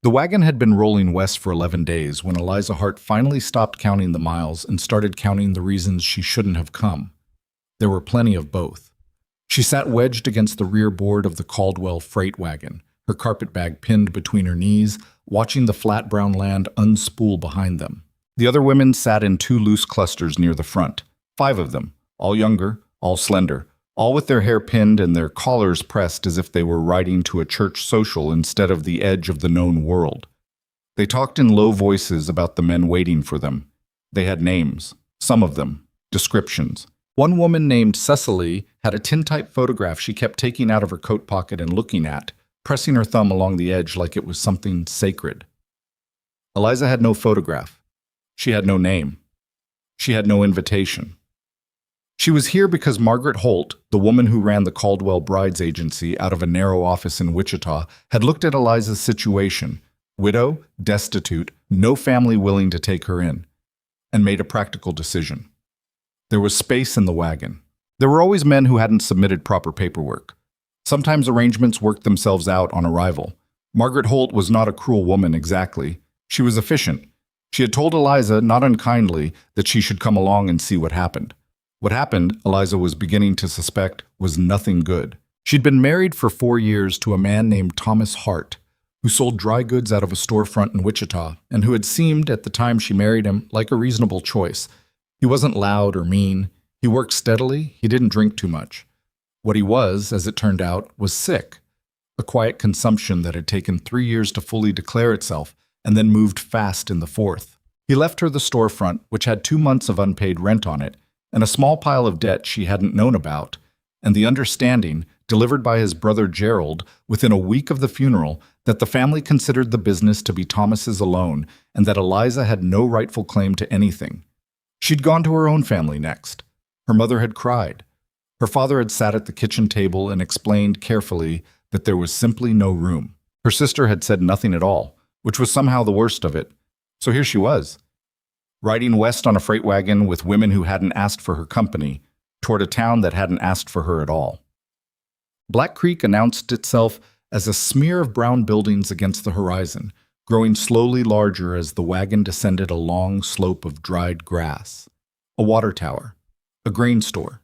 The wagon had been rolling west for 11 days when Eliza Hart finally stopped counting the miles and started counting the reasons she shouldn't have come. There were plenty of both. She sat wedged against the rear board of the Caldwell freight wagon, her carpet bag pinned between her knees, watching the flat brown land unspool behind them. The other women sat in two loose clusters near the front, 5 of them, all younger, all slender, all with their hair pinned and their collars pressed as if they were riding to a church social instead of the edge of the known world. They talked in low voices about the men waiting for them. They had names, some of them, descriptions. One woman named Cecily had a tintype photograph she kept taking out of her coat pocket and looking at, pressing her thumb along the edge like it was something sacred. Eliza had no photograph. She had no name. She had no invitation. She was here because Margaret Holt, the woman who ran the Caldwell Brides Agency out of a narrow office in Wichita, had looked at Eliza's situation, widow, destitute, no family willing to take her in, and made a practical decision. There was space in the wagon. There were always men who hadn't submitted proper paperwork. Sometimes arrangements worked themselves out on arrival. Margaret Holt was not a cruel woman exactly. She was efficient. She had told Eliza, not unkindly, that she should come along and see what happened. What happened, Eliza was beginning to suspect, was nothing good. She'd been married for 4 years to a man named Thomas Hart, who sold dry goods out of a storefront in Wichita, and who had seemed, at the time she married him, like a reasonable choice. He wasn't loud or mean. He worked steadily. He didn't drink too much. What he was, as it turned out, was sick. A quiet consumption that had taken 3 years to fully declare itself, and then moved fast in the 4th. He left her the storefront, which had 2 months of unpaid rent on it, and a small pile of debt she hadn't known about, and the understanding, delivered by his brother Gerald within a week of the funeral, that the family considered the business to be Thomas's alone, and that Eliza had no rightful claim to anything. She'd gone to her own family next. Her mother had cried. Her father had sat at the kitchen table and explained carefully that there was simply no room. Her sister had said nothing at all, which was somehow the worst of it. So here she was, riding west on a freight wagon with women who hadn't asked for her company, toward a town that hadn't asked for her at all. Black Creek announced itself as a smear of brown buildings against the horizon, growing slowly larger as the wagon descended a long slope of dried grass. A water tower, a grain store,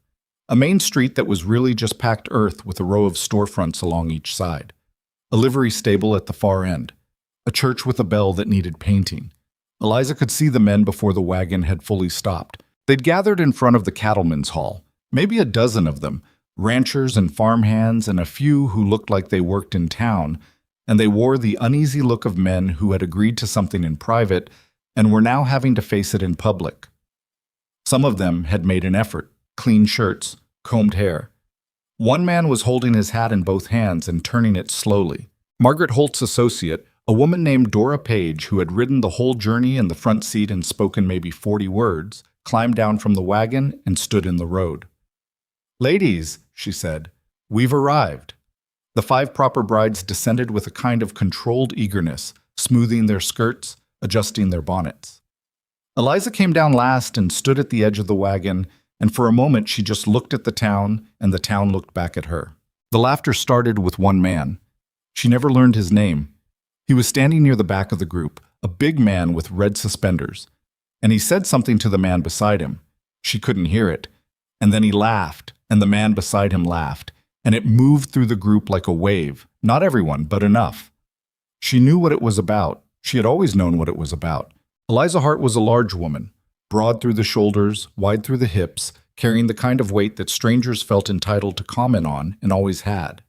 a main street that was really just packed earth with a row of storefronts along each side, a livery stable at the far end, a church with a bell that needed painting. Eliza could see the men before the wagon had fully stopped. They'd gathered in front of the cattlemen's hall, maybe a dozen of them, ranchers and farmhands and a few who looked like they worked in town, and they wore the uneasy look of men who had agreed to something in private and were now having to face it in public. Some of them had made an effort, clean shirts, combed hair. One man was holding his hat in both hands and turning it slowly. Margaret Holt's associate, a woman named Dora Page, who had ridden the whole journey in the front seat and spoken maybe 40 words, climbed down from the wagon and stood in the road. "Ladies," she said, "we've arrived." The 5 proper brides descended with a kind of controlled eagerness, smoothing their skirts, adjusting their bonnets. Eliza came down last and stood at the edge of the wagon, and for a moment she just looked at the town, and the town looked back at her. The laughter started with one man. She never learned his name. He was standing near the back of the group, a big man with red suspenders, and he said something to the man beside him. She couldn't hear it. And then he laughed, and the man beside him laughed, and it moved through the group like a wave. Not everyone, but enough. She knew what it was about. She had always known what it was about. Eliza Hart was a large woman, broad through the shoulders, wide through the hips, carrying the kind of weight that strangers felt entitled to comment on and always had.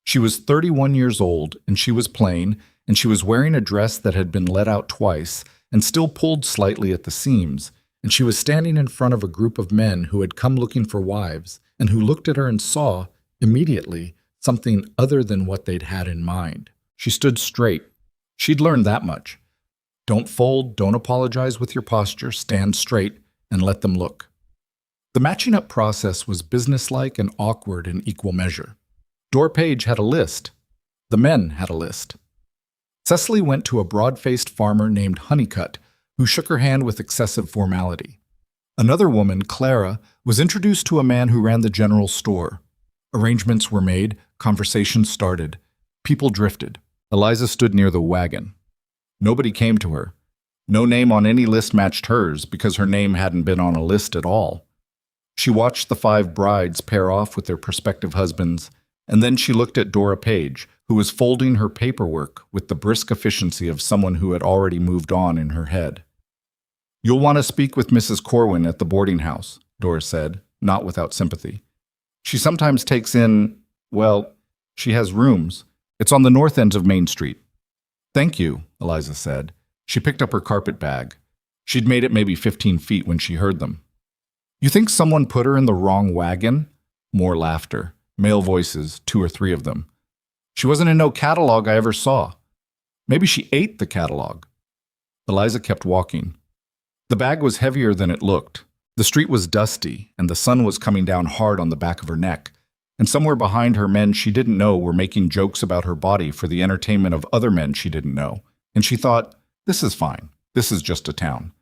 She was 31 years old, and she was plain, and she was wearing a dress that had been let out twice and still pulled slightly at the seams, and she was standing in front of a group of men who had come looking for wives and who looked at her and saw, immediately, something other than what they'd had in mind. She stood straight. She'd learned that much. Don't fold, don't apologize with your posture, stand straight, and let them look. The matching up process was businesslike and awkward in equal measure. Dora Page had a list. The men had a list. Cecily went to a broad-faced farmer named Honeycutt, who shook her hand with excessive formality. Another woman, Clara, was introduced to a man who ran the general store. Arrangements were made, conversations started. People drifted. Eliza stood near the wagon. Nobody came to her. No name on any list matched hers because her name hadn't been on a list at all. She watched the 5 brides pair off with their prospective husbands, and then she looked at Dora Page, who was folding her paperwork with the brisk efficiency of someone who had already moved on in her head. "You'll want to speak with Mrs. Corwin at the boarding house," Dora said, not without sympathy. "She sometimes takes in, well, she has rooms. It's on the north end of Main Street." "Thank you," Eliza said. She picked up her carpet bag. She'd made it maybe 15 feet when she heard them. "You think someone put her in the wrong wagon?" More laughter. Male voices, 2 or 3 of them. "She wasn't in no catalog I ever saw. Maybe she ate the catalog." Eliza kept walking. The bag was heavier than it looked. The street was dusty, and the sun was coming down hard on the back of her neck. And somewhere behind her, men she didn't know were making jokes about her body for the entertainment of other men she didn't know. And she thought, this is fine. This is just a town.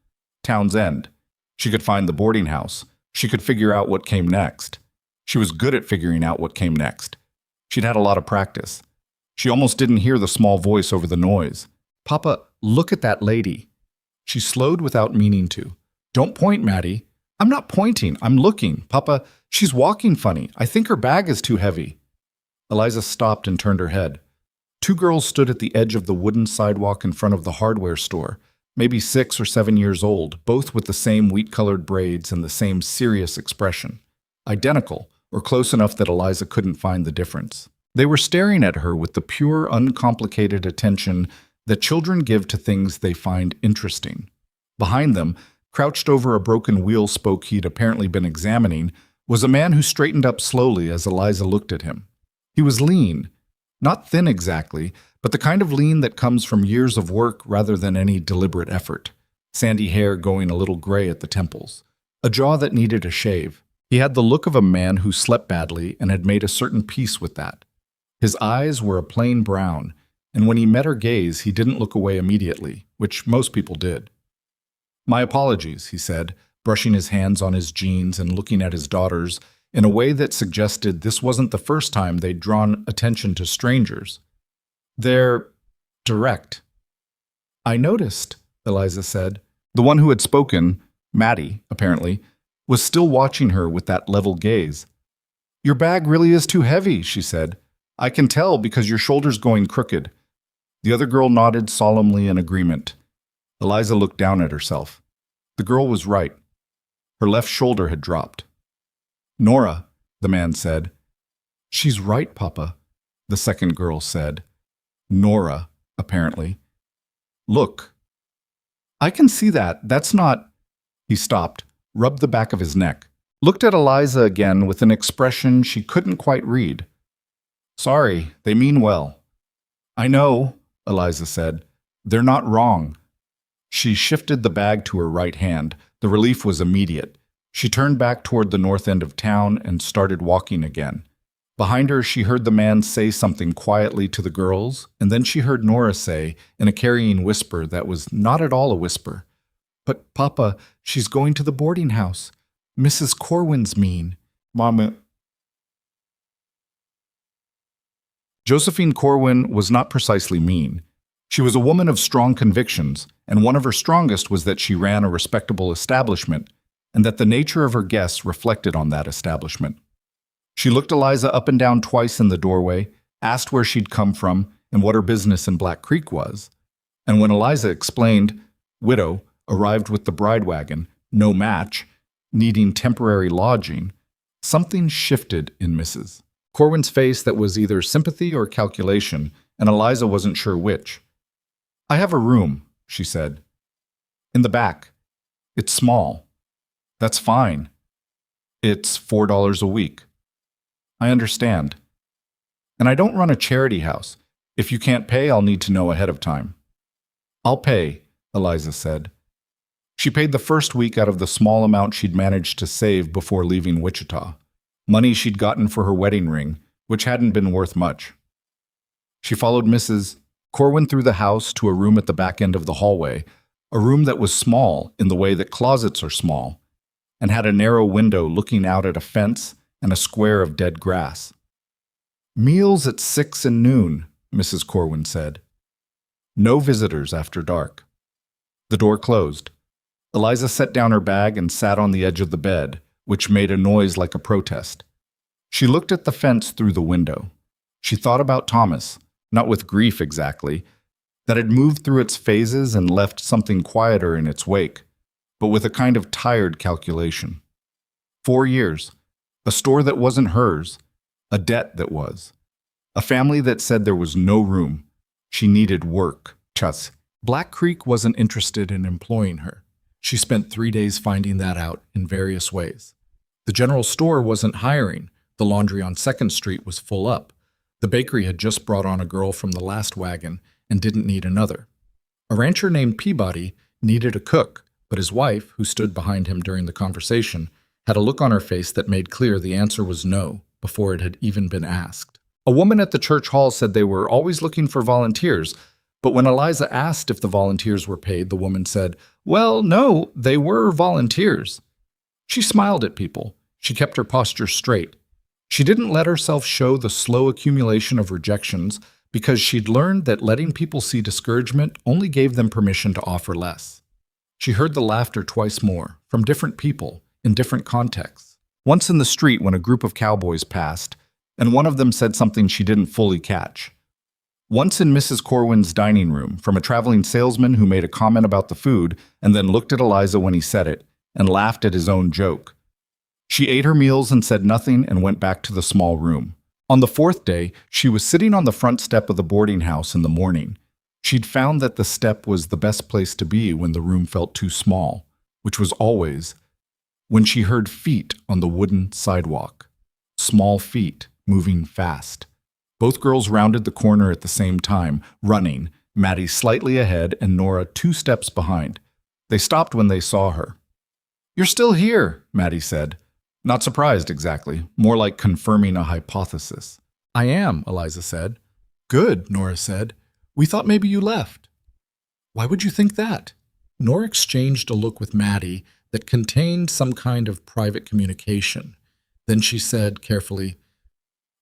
Town's End. She could find the boarding house. She could figure out what came next. She was good at figuring out what came next. She'd had a lot of practice. She almost didn't hear the small voice over the noise. "Papa, look at that lady." She slowed without meaning to. "Don't point, Maddie." "I'm not pointing. I'm looking. Papa, she's walking funny. I think her bag is too heavy." Eliza stopped and turned her head. 2 girls stood at the edge of the wooden sidewalk in front of the hardware store, maybe 6 or 7 years old, both with the same wheat-colored braids and the same serious expression. Identical, or close enough that Eliza couldn't find the difference. They were staring at her with the pure, uncomplicated attention that children give to things they find interesting. Behind them, crouched over a broken wheel spoke he'd apparently been examining, was a man who straightened up slowly as Eliza looked at him. He was lean. Not thin exactly, but the kind of lean that comes from years of work rather than any deliberate effort. Sandy hair going a little gray at the temples. A jaw that needed a shave. He had the look of a man who slept badly and had made a certain peace with that. His eyes were a plain brown, and when he met her gaze, he didn't look away immediately, which most people did. "My apologies," he said, brushing his hands on his jeans and looking at his daughters in a way that suggested this wasn't the first time they'd drawn attention to strangers. "They're direct." "I noticed," Eliza said. The one who had spoken, Maddie, apparently, was still watching her with that level gaze. "Your bag really is too heavy," she said. "I can tell because your shoulder's going crooked." The other girl nodded solemnly in agreement. Eliza looked down at herself. The girl was right. Her left shoulder had dropped. "Nora," the man said. "She's right, Papa," the second girl said. Nora, apparently. "Look." "I can see that. That's not—" He stopped, rubbed the back of his neck, looked at Eliza again with an expression she couldn't quite read. "Sorry, they mean well." "I know," Eliza said. "They're not wrong." She shifted the bag to her right hand. The relief was immediate. She turned back toward the north end of town and started walking again. Behind her, she heard the man say something quietly to the girls, and then she heard Nora say, in a carrying whisper that was not at all a whisper, "But, Papa, she's going to the boarding house. Mrs. Corwin's mean." "Mama." Josephine Corwin was not precisely mean. She was a woman of strong convictions, and one of her strongest was that she ran a respectable establishment, and that the nature of her guests reflected on that establishment. She looked Eliza up and down twice in the doorway, asked where she'd come from and what her business in Black Creek was. And when Eliza explained, widow, arrived with the bride wagon, no match, needing temporary lodging, something shifted in Mrs. Corwin's face that was either sympathy or calculation, and Eliza wasn't sure which. "I have a room," she said. "In the back. It's small." "That's fine." "It's $4 a week." "I understand." "And I don't run a charity house. If you can't pay, I'll need to know ahead of time." "I'll pay," Eliza said. She paid the first week out of the small amount she'd managed to save before leaving Wichita, money she'd gotten for her wedding ring, which hadn't been worth much. She followed Mrs. Corwin through the house to a room at the back end of the hallway, a room that was small in the way that closets are small, and had a narrow window looking out at a fence and a square of dead grass. "Meals at 6 and noon," Mrs. Corwin said. No visitors after dark. The door closed. Eliza set down her bag and sat on the edge of the bed, which made a noise like a protest. She looked at the fence through the window. She thought about Thomas, not with grief exactly, that had moved through its phases and left something quieter in its wake, but with a kind of tired calculation. 4 years, a store that wasn't hers, a debt that was, a family that said there was no room. She needed work. Black Creek wasn't interested in employing her. She spent 3 days finding that out in various ways. The general store wasn't hiring. The laundry on 2nd Street was full up. The bakery had just brought on a girl from the last wagon and didn't need another. A rancher named Peabody needed a cook, but his wife, who stood behind him during the conversation, had a look on her face that made clear the answer was no before it had even been asked. A woman at the church hall said they were always looking for volunteers, but when Eliza asked if the volunteers were paid, the woman said, "Well, no, they were volunteers." She smiled at people. She kept her posture straight. She didn't let herself show the slow accumulation of rejections because she'd learned that letting people see discouragement only gave them permission to offer less. She heard the laughter twice more, from different people, in different contexts. Once in the street when a group of cowboys passed, and one of them said something she didn't fully catch. Once in Mrs. Corwin's dining room, from a traveling salesman who made a comment about the food and then looked at Eliza when he said it and laughed at his own joke. She ate her meals and said nothing and went back to the small room. On the 4th day, she was sitting on the front step of the boarding house in the morning. She'd found that the step was the best place to be when the room felt too small, which was always when she heard feet on the wooden sidewalk. Small feet, moving fast. Both girls rounded the corner at the same time, running, Maddie slightly ahead and Nora 2 steps behind. They stopped when they saw her. "You're still here," Maddie said. Not surprised exactly, more like confirming a hypothesis. "I am," Eliza said. "Good," Nora said. "We thought maybe you left." "Why would you think that?" Nora exchanged a look with Maddie that contained some kind of private communication. Then she said carefully,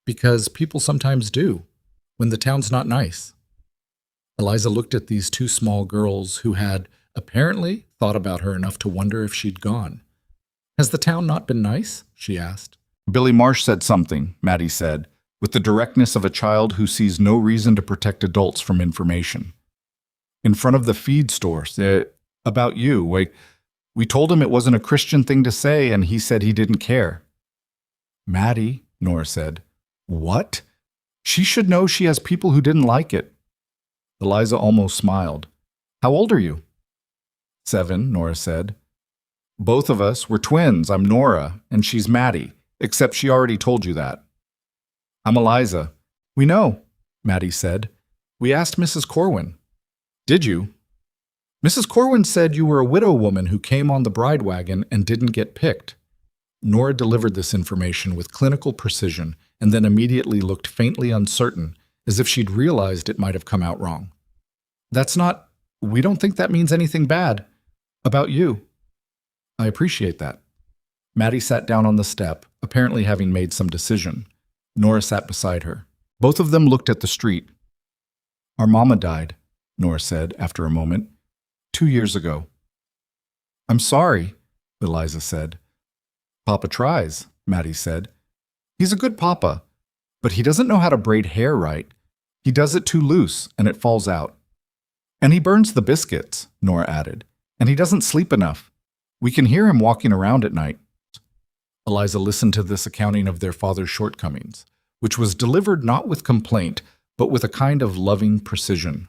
"Because people sometimes do, when the town's not nice." Eliza looked at these 2 small girls who had, apparently, thought about her enough to wonder if she'd gone. "Has the town not been nice?" she asked. "Billy Marsh said something," Maddie said, with the directness of a child who sees no reason to protect adults from information. "In front of the feed store, about you. We told him it wasn't a Christian thing to say, and he said he didn't care." "Maddie," Nora said. "What? She should know she has people who didn't like it." Eliza almost smiled. "How old are you?" 7, Nora said. "Both of us, we're twins. I'm Nora, and she's Maddie, except she already told you that." "I'm Eliza." "We know," Maddie said. "We asked Mrs. Corwin." "Did you?" "Mrs. Corwin said you were a widow woman who came on the bride wagon and didn't get picked." Nora delivered this information with clinical precision and then immediately looked faintly uncertain, as if she'd realized it might have come out wrong. We don't think that means anything bad. About you." "I appreciate that." Maddie sat down on the step, apparently having made some decision. Nora sat beside her. Both of them looked at the street. "Our mama died," Nora said after a moment. 2 years ago." "I'm sorry," Eliza said. "Papa tries," Maddie said. "He's a good papa, but he doesn't know how to braid hair right. He does it too loose, and it falls out. And he burns the biscuits," Nora added. "And he doesn't sleep enough. We can hear him walking around at night." Eliza listened to this accounting of their father's shortcomings, which was delivered not with complaint, but with a kind of loving precision.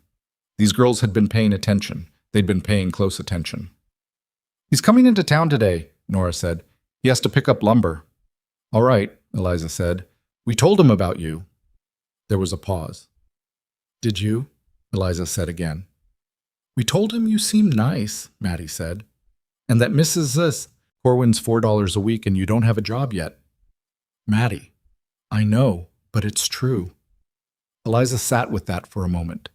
These girls had been paying attention. They'd been paying close attention. "He's coming into town today," Nora said. "He has to pick up lumber." "All right," Eliza said. "We told him about you." There was a pause. "Did you?" Eliza said again. "We told him you seemed nice," Maddie said. "And that Mrs. Corwin's $4 a week and you don't have a job yet." "Maddie, I know, but it's true." Eliza sat with that for a moment.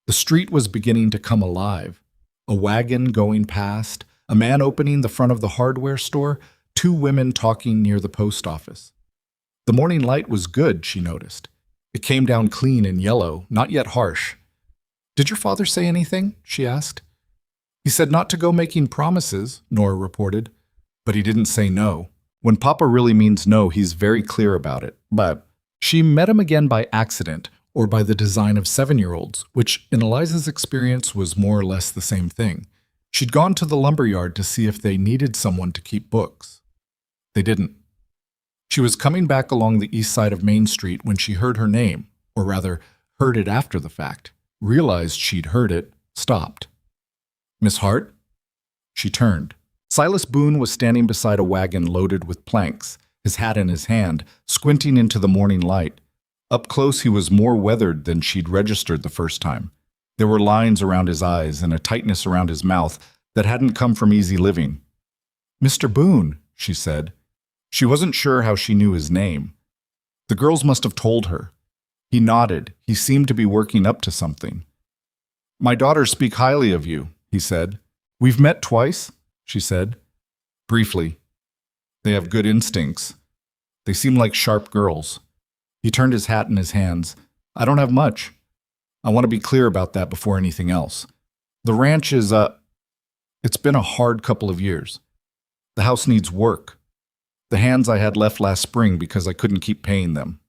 The street was beginning to come alive. A wagon going past, a man opening the front of the hardware store, 2 women talking near the post office. The morning light was good, she noticed. It came down clean and yellow, not yet harsh. Did your father say anything? She asked. He said not to go making promises, Nora reported, but he didn't say no. When Papa really means no, he's very clear about it. But she met him again by accident, or by the design of 7-year-olds, which in Eliza's experience was more or less the same thing. She'd gone to the lumberyard to see if they needed someone to keep books. They didn't. She was coming back along the east side of Main Street when she heard her name, or rather, heard it after the fact, realized she'd heard it, stopped. Miss Hart? She turned. Silas Boone was standing beside a wagon loaded with planks, his hat in his hand, squinting into the morning light. Up close, he was more weathered than she'd registered the first time. There were lines around his eyes and a tightness around his mouth that hadn't come from easy living. Mr. Boone, she said. She wasn't sure how she knew his name. The girls must have told her. He nodded. He seemed to be working up to something. My daughters speak highly of you, he said. We've met twice, she said. Briefly. They have good instincts. They seem like sharp girls. He turned his hat in his hands. I don't have much. I want to be clear about that before anything else. The ranch is, it's been a hard couple of years. The house needs work. The hands I had left last spring because I couldn't keep paying them.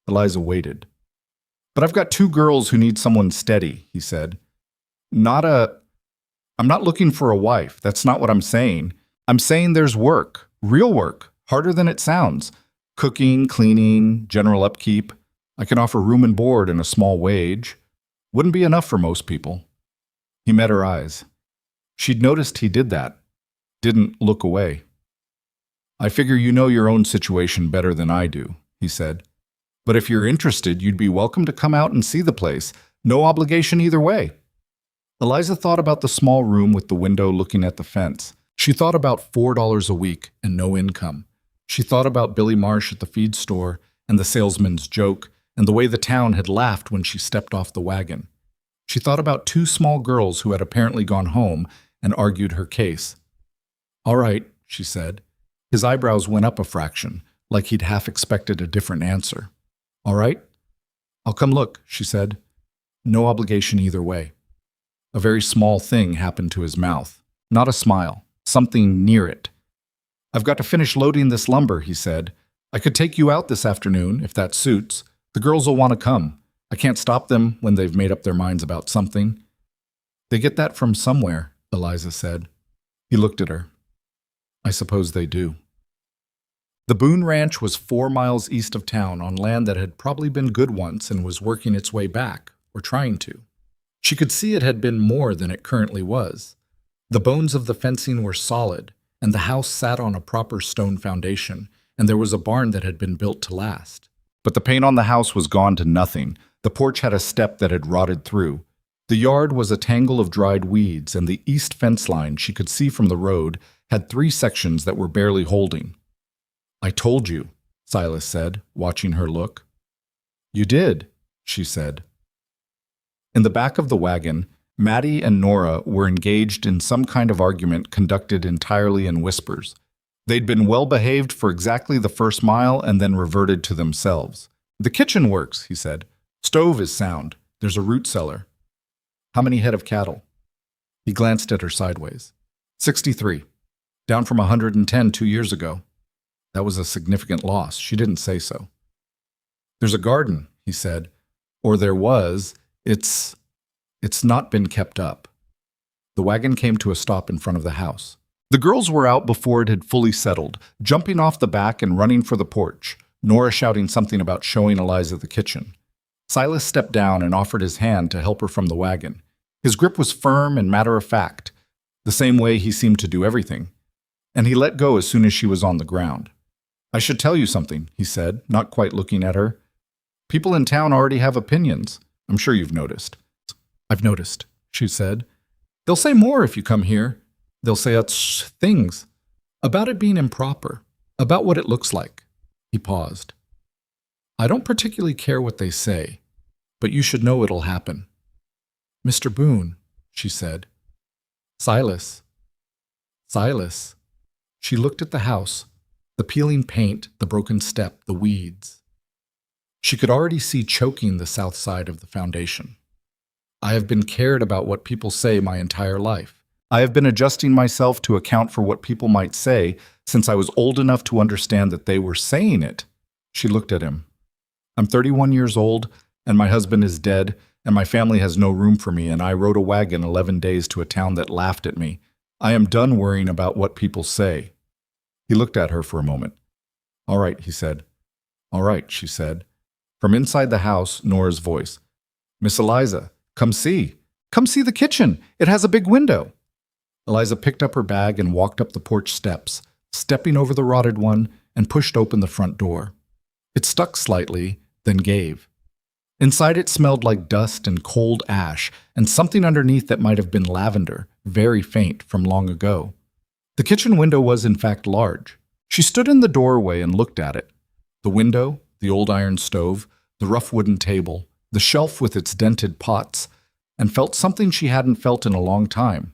Eliza waited. But I've got 2 girls who need someone steady, he said. I'm not looking for a wife. That's not what I'm saying. I'm saying there's work, real work, harder than it sounds. Cooking, cleaning, general upkeep. I can offer room and board and a small wage. Wouldn't be enough for most people. He met her eyes. She'd noticed he did that. Didn't look away. I figure you know your own situation better than I do, he said. But if you're interested, you'd be welcome to come out and see the place. No obligation either way. Eliza thought about the small room with the window looking at the fence. She thought about $4 a week and no income. She thought about Billy Marsh at the feed store and the salesman's joke and the way the town had laughed when she stepped off the wagon. She thought about 2 small girls who had apparently gone home and argued her case. All right, she said. His eyebrows went up a fraction, like he'd half expected a different answer. All right? I'll come look, she said. No obligation either way. A very small thing happened to his mouth. Not a smile. Something near it. I've got to finish loading this lumber, he said. I could take you out this afternoon, if that suits. The girls will want to come. I can't stop them when they've made up their minds about something. They get that from somewhere, Eliza said. He looked at her. I suppose they do. The Boone Ranch was 4 miles east of town on land that had probably been good once and was working its way back, or trying to. She could see it had been more than it currently was. The bones of the fencing were solid, and the house sat on a proper stone foundation, and there was a barn that had been built to last. But the paint on the house was gone to nothing. The porch had a step that had rotted through. The yard was a tangle of dried weeds, and the east fence line she could see from the road had 3 sections that were barely holding. I told you, Silas said, watching her look. You did, she said. In the back of the wagon, Maddie and Nora were engaged in some kind of argument conducted entirely in whispers. They'd been well behaved for exactly the first mile and then reverted to themselves. The kitchen works, he said. Stove is sound. There's a root cellar. How many head of cattle? He glanced at her sideways. 63. Down from 110 2 years ago. That was a significant loss. She didn't say so. There's a garden, he said. Or there was. It's not been kept up. The wagon came to a stop in front of the house. The girls were out before it had fully settled, jumping off the back and running for the porch, Nora shouting something about showing Eliza the kitchen. Silas stepped down and offered his hand to help her from the wagon. His grip was firm and matter-of-fact, the same way he seemed to do everything, and he let go as soon as she was on the ground. I should tell you something, he said, not quite looking at her. People in town already have opinions. I'm sure you've noticed. I've noticed, she said. They'll say more if you come here. They'll say things about it being improper, about what it looks like. He paused. I don't particularly care what they say, but you should know it'll happen. Mr. Boone, she said. Silas. Silas. She looked at the house, the peeling paint, the broken step, the weeds. She could already see choking the south side of the foundation. I have been cared about what people say my entire life. I have been adjusting myself to account for what people might say since I was old enough to understand that they were saying it. She looked at him. I'm 31 years old, and my husband is dead, and my family has no room for me, and I rode a wagon 11 days to a town that laughed at me. I am done worrying about what people say. He looked at her for a moment. All right, he said. All right, she said. From inside the house, Nora's voice. Miss Eliza, come see. Come see the kitchen. It has a big window. Eliza picked up her bag and walked up the porch steps, stepping over the rotted one, and pushed open the front door. It stuck slightly, then gave. Inside it smelled like dust and cold ash, and something underneath that might have been lavender, very faint from long ago. The kitchen window was in fact large. She stood in the doorway and looked at it. The window, the old iron stove, the rough wooden table, the shelf with its dented pots, and felt something she hadn't felt in a long time.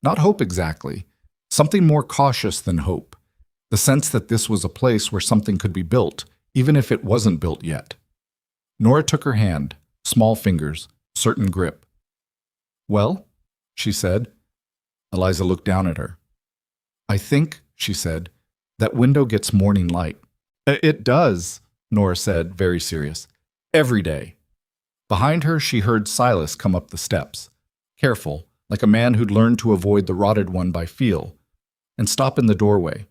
Not hope exactly, something more cautious than hope. The sense that this was a place where something could be built, even if it wasn't built yet. Nora took her hand, small fingers, certain grip. Well, she said. Eliza looked down at her. I think, she said, that window gets morning light. It does, Nora said, very serious. Every day. Behind her, she heard Silas come up the steps, careful, like a man who'd learned to avoid the rotted one by feel, and stop in the doorway.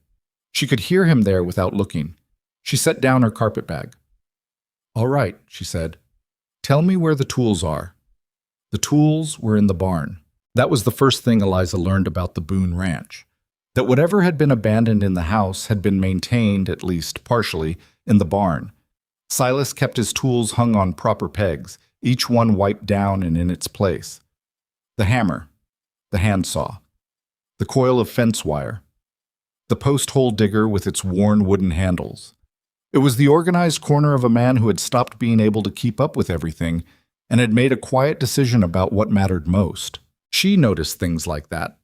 She could hear him there without looking. She set down her carpet bag. All right, she said. Tell me where the tools are. The tools were in the barn. That was the first thing Eliza learned about the Boone Ranch. That whatever had been abandoned in the house had been maintained, at least partially, in the barn. Silas kept his tools hung on proper pegs, each one wiped down and in its place. The hammer, the handsaw, the coil of fence wire, the post hole digger with its worn wooden handles. It was the organized corner of a man who had stopped being able to keep up with everything and had made a quiet decision about what mattered most. She noticed things like that.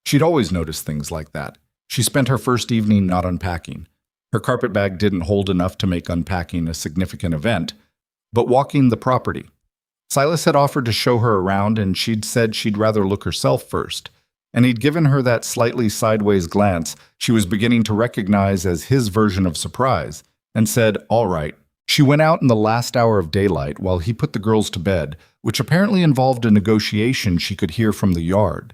She'd always noticed things like that. She spent her first evening not unpacking. Her carpet bag didn't hold enough to make unpacking a significant event, but walking the property. Silas had offered to show her around, and she'd said she'd rather look herself first, and he'd given her that slightly sideways glance she was beginning to recognize as his version of surprise, and said, all right. She went out in the last hour of daylight while he put the girls to bed, which apparently involved a negotiation she could hear from the yard.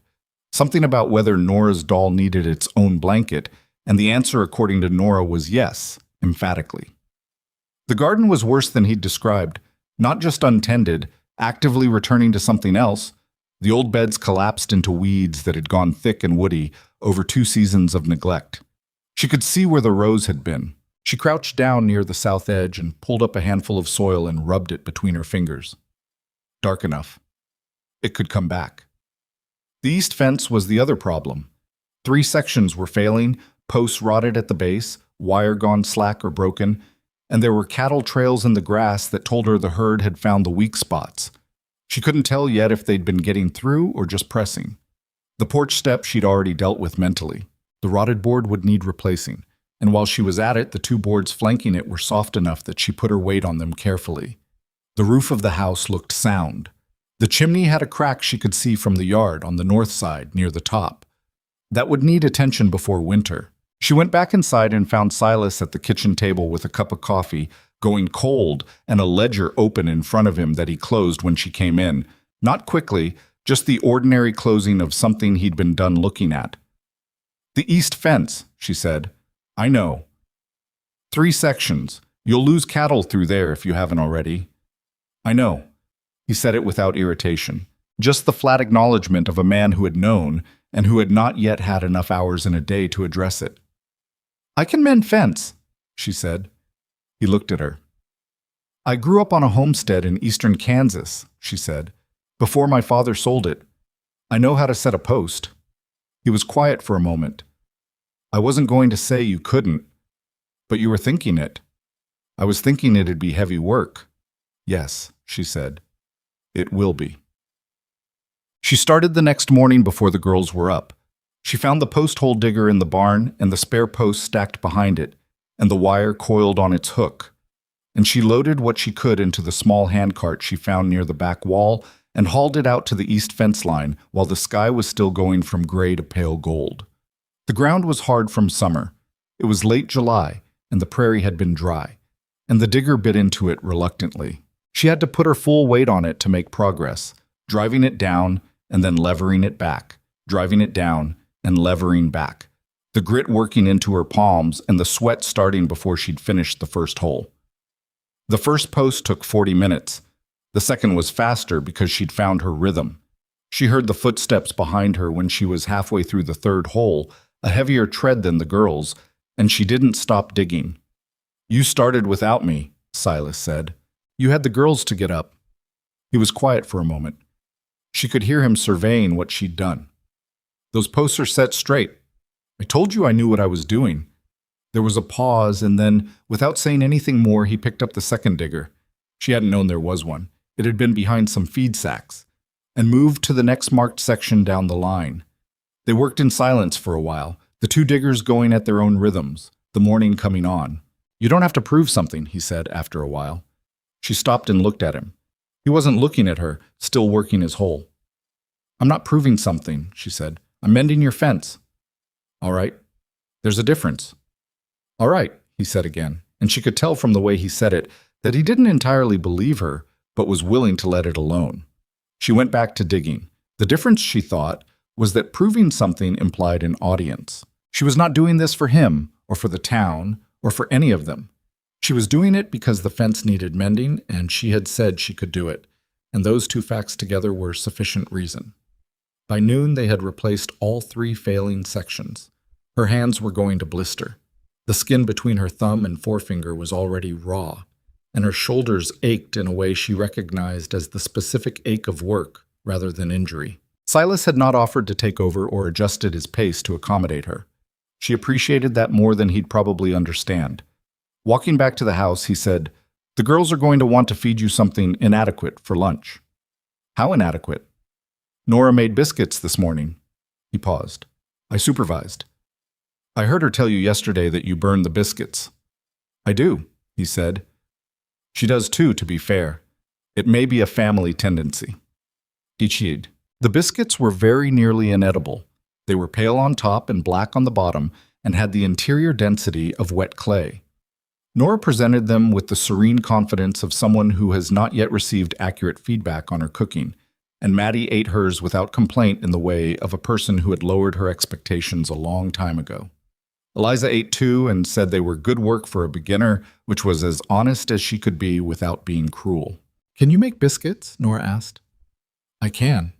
Something about whether Nora's doll needed its own blanket, and the answer according to Nora was yes, emphatically. The garden was worse than he'd described, not just untended, actively returning to something else. The old beds collapsed into weeds that had gone thick and woody over 2 seasons of neglect. She could see where the rows had been. She crouched down near the south edge and pulled up a handful of soil and rubbed it between her fingers. Dark enough. It could come back. The east fence was the other problem. 3 sections were failing, posts rotted at the base, wire gone slack or broken, and there were cattle trails in the grass that told her the herd had found the weak spots. She couldn't tell yet if they'd been getting through or just pressing. The porch step she'd already dealt with mentally. The rotted board would need replacing, and while she was at it, the 2 boards flanking it were soft enough that she put her weight on them carefully. The roof of the house looked sound. The chimney had a crack she could see from the yard on the north side near the top. That would need attention before winter. She went back inside and found Silas at the kitchen table with a cup of coffee, going cold, and a ledger open in front of him that he closed when she came in. Not quickly, just the ordinary closing of something he'd been done looking at. The east fence, she said. I know. 3 sections. You'll lose cattle through there if you haven't already. I know. He said it without irritation, just the flat acknowledgement of a man who had known and who had not yet had enough hours in a day to address it. I can mend fence, she said. He looked at her. I grew up on a homestead in eastern Kansas, she said, before my father sold it. I know how to set a post. He was quiet for a moment. I wasn't going to say you couldn't, but you were thinking it. I was thinking it'd be heavy work. Yes, she said. It will be. She started the next morning before the girls were up. She found the post hole digger in the barn and the spare post stacked behind it, and the wire coiled on its hook. And she loaded what she could into the small handcart she found near the back wall and hauled it out to the east fence line while the sky was still going from gray to pale gold. The ground was hard from summer. It was late July, and the prairie had been dry, and the digger bit into it reluctantly. She had to put her full weight on it to make progress, driving it down and then levering it back, driving it down and levering back, the grit working into her palms and the sweat starting before she'd finished the first hole. The first post took 40 minutes. The second was faster because she'd found her rhythm. She heard the footsteps behind her when she was halfway through the third hole, a heavier tread than the girls, and she didn't stop digging. "You started without me," Silas said. "You had the girls to get up." He was quiet for a moment. She could hear him surveying what she'd done. "Those posts are set straight. I told you I knew what I was doing." There was a pause, and then, without saying anything more, he picked up the second digger. She hadn't known there was one. It had been behind some feed sacks, and moved to the next marked section down the line. They worked in silence for a while, the two diggers going at their own rhythms, the morning coming on. "You don't have to prove something," he said after a while. She stopped and looked at him. He wasn't looking at her, still working his hole. "I'm not proving something," she said. "I'm mending your fence." "All right. There's a difference." "All right," he said again, and she could tell from the way he said it that he didn't entirely believe her, but was willing to let it alone. She went back to digging. The difference, she thought, was that proving something implied an audience. She was not doing this for him, or for the town, or for any of them. She was doing it because the fence needed mending, and she had said she could do it, and those two facts together were sufficient reason. By noon, they had replaced all 3 failing sections. Her hands were going to blister. The skin between her thumb and forefinger was already raw, and her shoulders ached in a way she recognized as the specific ache of work rather than injury. Silas had not offered to take over or adjusted his pace to accommodate her. She appreciated that more than he'd probably understand. Walking back to the house, he said, "The girls are going to want to feed you something inadequate for lunch." "How inadequate?" "Nora made biscuits this morning." He paused. "I supervised." "I heard her tell you yesterday that you burned the biscuits." "I do," he said. "She does too, to be fair. It may be a family tendency." He chewed. The biscuits were very nearly inedible. They were pale on top and black on the bottom, and had the interior density of wet clay. Nora presented them with the serene confidence of someone who has not yet received accurate feedback on her cooking, and Maddie ate hers without complaint in the way of a person who had lowered her expectations a long time ago. Eliza ate too and said they were good work for a beginner, which was as honest as she could be without being cruel. "Can you make biscuits?" Nora asked. "I can."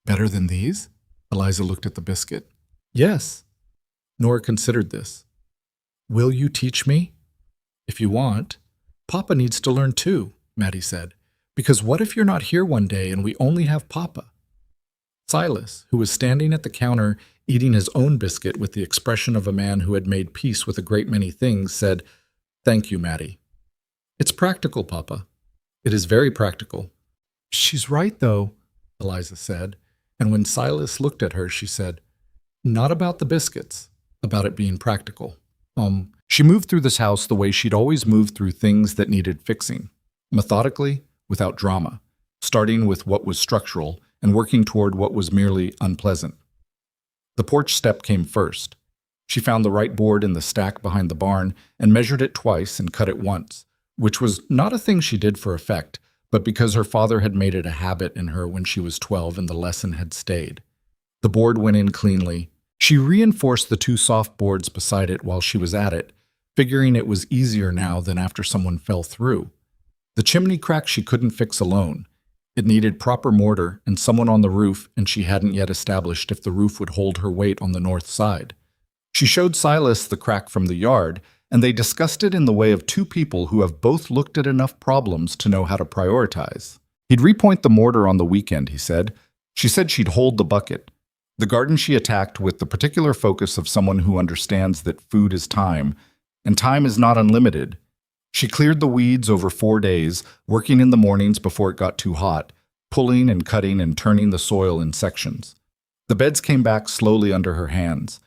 "Better than these?" Eliza looked at the biscuit. "Yes." Nora considered this. "Will you teach me?" "If you want." "Papa needs to learn too," Maddie said. "Because what if you're not here one day and we only have Papa?" Silas, who was standing at the counter eating his own biscuit with the expression of a man who had made peace with a great many things, said, "Thank you, Maddie." "It's practical, Papa." "It is very practical." "She's right, though," Eliza said, and when Silas looked at her, she said, "Not about the biscuits, about it being practical." She moved through this house the way she'd always moved through things that needed fixing, methodically, without drama, starting with what was structural and working toward what was merely unpleasant. The porch step came first. She found the right board in the stack behind the barn and measured it twice and cut it once, which was not a thing she did for effect, but because her father had made it a habit in her when she was 12 and the lesson had stayed. The board went in cleanly. She reinforced the 2 soft boards beside it while she was at it, figuring it was easier now than after someone fell through. The chimney crack she couldn't fix alone. It needed proper mortar and someone on the roof, and she hadn't yet established if the roof would hold her weight on the north side. She showed Silas the crack from the yard, and they discussed it in the way of 2 people who have both looked at enough problems to know how to prioritize. He'd repoint the mortar on the weekend, he said. She said she'd hold the bucket. The garden she attacked with the particular focus of someone who understands that food is time, and time is not unlimited. She cleared the weeds over 4 days, working in the mornings before it got too hot, pulling and cutting and turning the soil in sections. The beds came back slowly under her hands.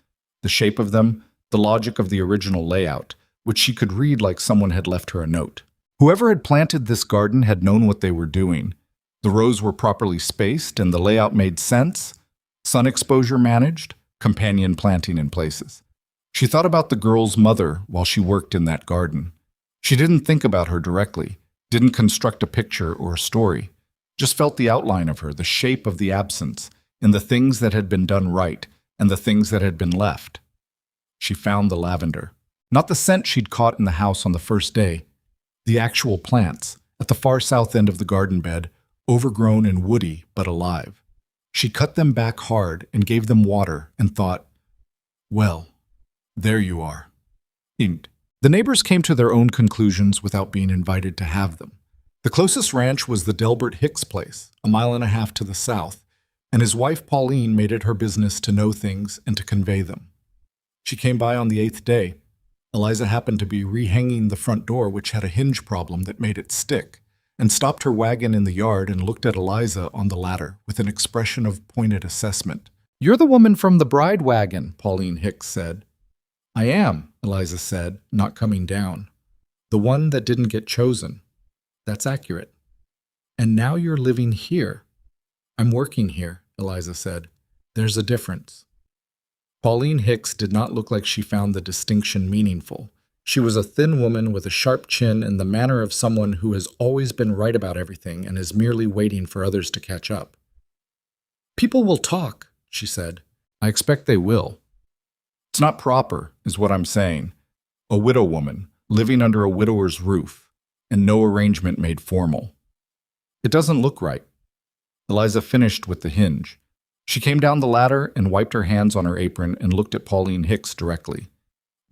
The shape of them, the logic of the original layout, which she could read like someone had left her a note. Whoever had planted this garden had known what they were doing. The rows were properly spaced and the layout made sense, sun exposure managed, companion planting in places. She thought about the girl's mother while she worked in that garden. She didn't think about her directly, didn't construct a picture or a story, just felt the outline of her, the shape of the absence, in the things that had been done right and the things that had been left. She found the lavender. Not the scent she'd caught in the house on the first day. The actual plants, at the far south end of the garden bed, overgrown and woody but alive. She cut them back hard and gave them water and thought, well, there you are. Inked. The neighbors came to their own conclusions without being invited to have them. The closest ranch was the Delbert Hicks place, a mile and a half to the south, and his wife Pauline made it her business to know things and to convey them. She came by on the 8th day. Eliza happened to be rehanging the front door, which had a hinge problem that made it stick, and stopped her wagon in the yard and looked at Eliza on the ladder with an expression of pointed assessment. "You're the woman from the bride wagon," Pauline Hicks said. "I am," Eliza said, not coming down. "The one that didn't get chosen." "That's accurate." "And now you're living here." "I'm working here," Eliza said. "There's a difference." Pauline Hicks did not look like she found the distinction meaningful. She was a thin woman with a sharp chin and the manner of someone who has always been right about everything and is merely waiting for others to catch up. "People will talk," she said. "I expect they will." "It's not proper, is what I'm saying. A widow woman, living under a widower's roof, and no arrangement made formal. It doesn't look right." Eliza finished with the hinge. She came down the ladder and wiped her hands on her apron and looked at Pauline Hicks directly.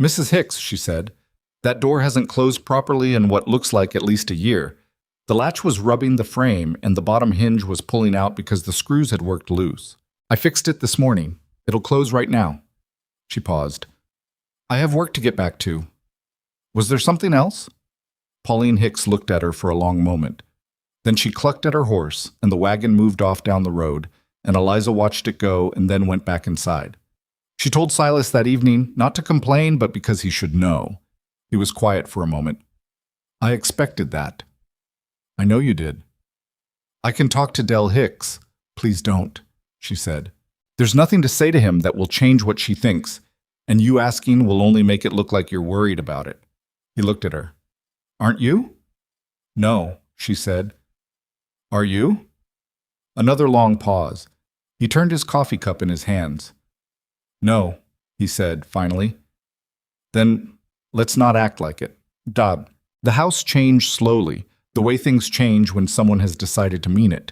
"Mrs. Hicks," she said, "that door hasn't closed properly in what looks like at least a year. The latch was rubbing the frame and the bottom hinge was pulling out because the screws had worked loose. I fixed it this morning. It'll close right now." She paused. "I have work to get back to. Was there something else?" Pauline Hicks looked at her for a long moment. Then she clucked at her horse, and the wagon moved off down the road, and Eliza watched it go and then went back inside. She told Silas that evening not to complain, but because he should know. He was quiet for a moment. "I expected that." "I know you did." "I can talk to Del Hicks." "Please don't," she said. "There's nothing to say to him that will change what she thinks, and you asking will only make it look like you're worried about it." He looked at her. "Aren't you?" "No," she said. "Are you?" Another long pause. He turned his coffee cup in his hands. "No," he said, finally. "Then let's not act like it." Dad. The house changed slowly, the way things change when someone has decided to mean it.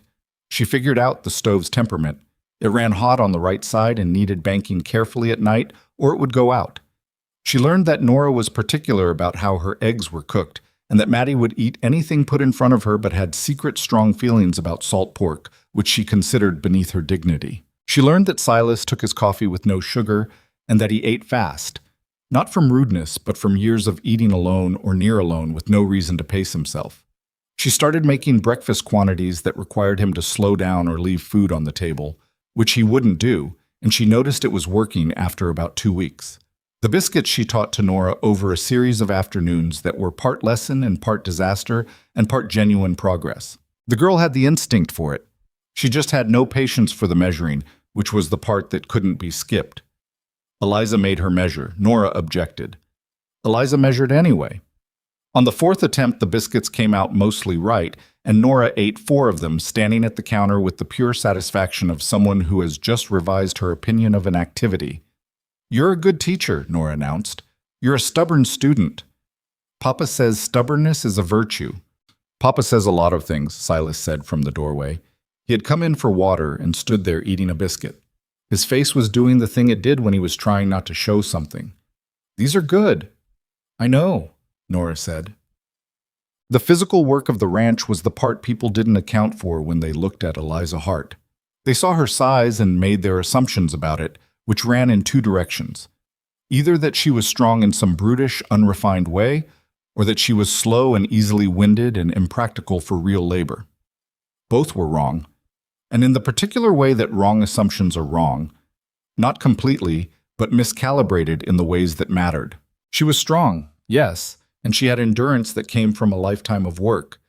She figured out the stove's temperament. It ran hot on the right side and needed banking carefully at night, or it would go out. She learned that Nora was particular about how her eggs were cooked, and that Maddie would eat anything put in front of her but had secret strong feelings about salt pork, which she considered beneath her dignity. She learned that Silas took his coffee with no sugar, and that he ate fast, not from rudeness, but from years of eating alone or near alone with no reason to pace himself. She started making breakfast quantities that required him to slow down or leave food on the table, which he wouldn't do, and she noticed it was working after about 2 weeks. The biscuits she taught to Nora over a series of afternoons that were part lesson and part disaster and part genuine progress. The girl had the instinct for it. She just had no patience for the measuring, which was the part that couldn't be skipped. Eliza made her measure. Nora objected. Eliza measured anyway. On the 4th attempt, the biscuits came out mostly right, and Nora ate 4 of them, standing at the counter with the pure satisfaction of someone who has just revised her opinion of an activity. "You're a good teacher," Nora announced. "You're a stubborn student." "Papa says stubbornness is a virtue." "Papa says a lot of things," Silas said from the doorway. He had come in for water and stood there eating a biscuit. His face was doing the thing it did when he was trying not to show something. "These are good." "I know," Nora said. The physical work of the ranch was the part people didn't account for when they looked at Eliza Hart. They saw her size and made their assumptions about it, which ran in 2 directions. Either that she was strong in some brutish, unrefined way, or that she was slow and easily winded and impractical for real labor. Both were wrong, and in the particular way that wrong assumptions are wrong, not completely, but miscalibrated in the ways that mattered. She was strong, yes, and she had endurance that came from a lifetime of work,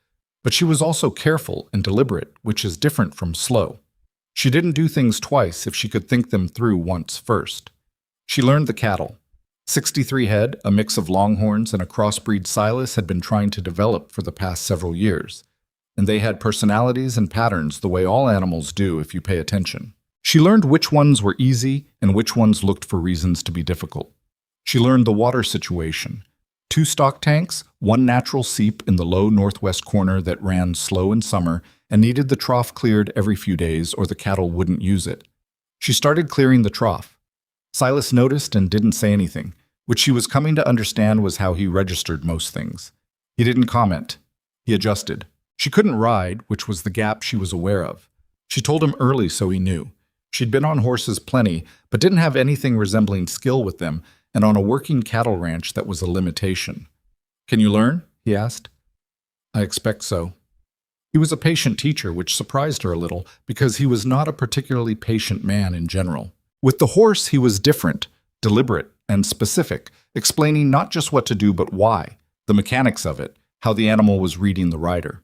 But she was also careful and deliberate, which is different from slow. She didn't do things twice if she could think them through once first. She learned the cattle. 63 head, a mix of longhorns and a crossbreed Silas had been trying to develop for the past several years, and they had personalities and patterns the way all animals do if you pay attention. She learned which ones were easy and which ones looked for reasons to be difficult. She learned the water situation. 2 stock tanks, 1 natural seep in the low northwest corner that ran slow in summer and needed the trough cleared every few days or the cattle wouldn't use it. She started clearing the trough. Silas noticed and didn't say anything, which she was coming to understand was how he registered most things. He didn't comment. He adjusted. She couldn't ride, which was the gap she was aware of. She told him early so he knew. She'd been on horses plenty, but didn't have anything resembling skill with them, and on a working cattle ranch that was a limitation. "Can you learn?" he asked. "I expect so." He was a patient teacher, which surprised her a little because he was not a particularly patient man in general. With the horse, he was different, deliberate, and specific, explaining not just what to do but why, the mechanics of it, how the animal was reading the rider.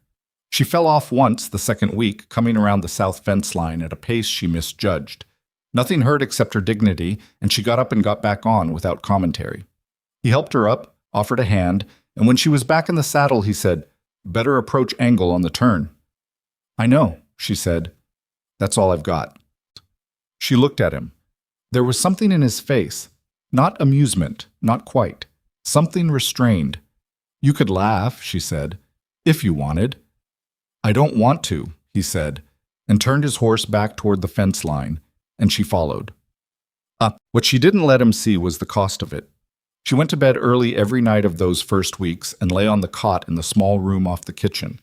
She fell off once the second week, coming around the south fence line at a pace she misjudged. Nothing hurt except her dignity, and she got up and got back on without commentary. He helped her up, offered a hand, and when she was back in the saddle, he said, "Better approach angle on the turn." "I know," she said. "That's all I've got." She looked at him. There was something in his face. Not amusement, not quite. Something restrained. "You could laugh," she said, "if you wanted." "I don't want to," he said, and turned his horse back toward the fence line, and she followed. What she didn't let him see was the cost of it. She went to bed early every night of those first weeks and lay on the cot in the small room off the kitchen,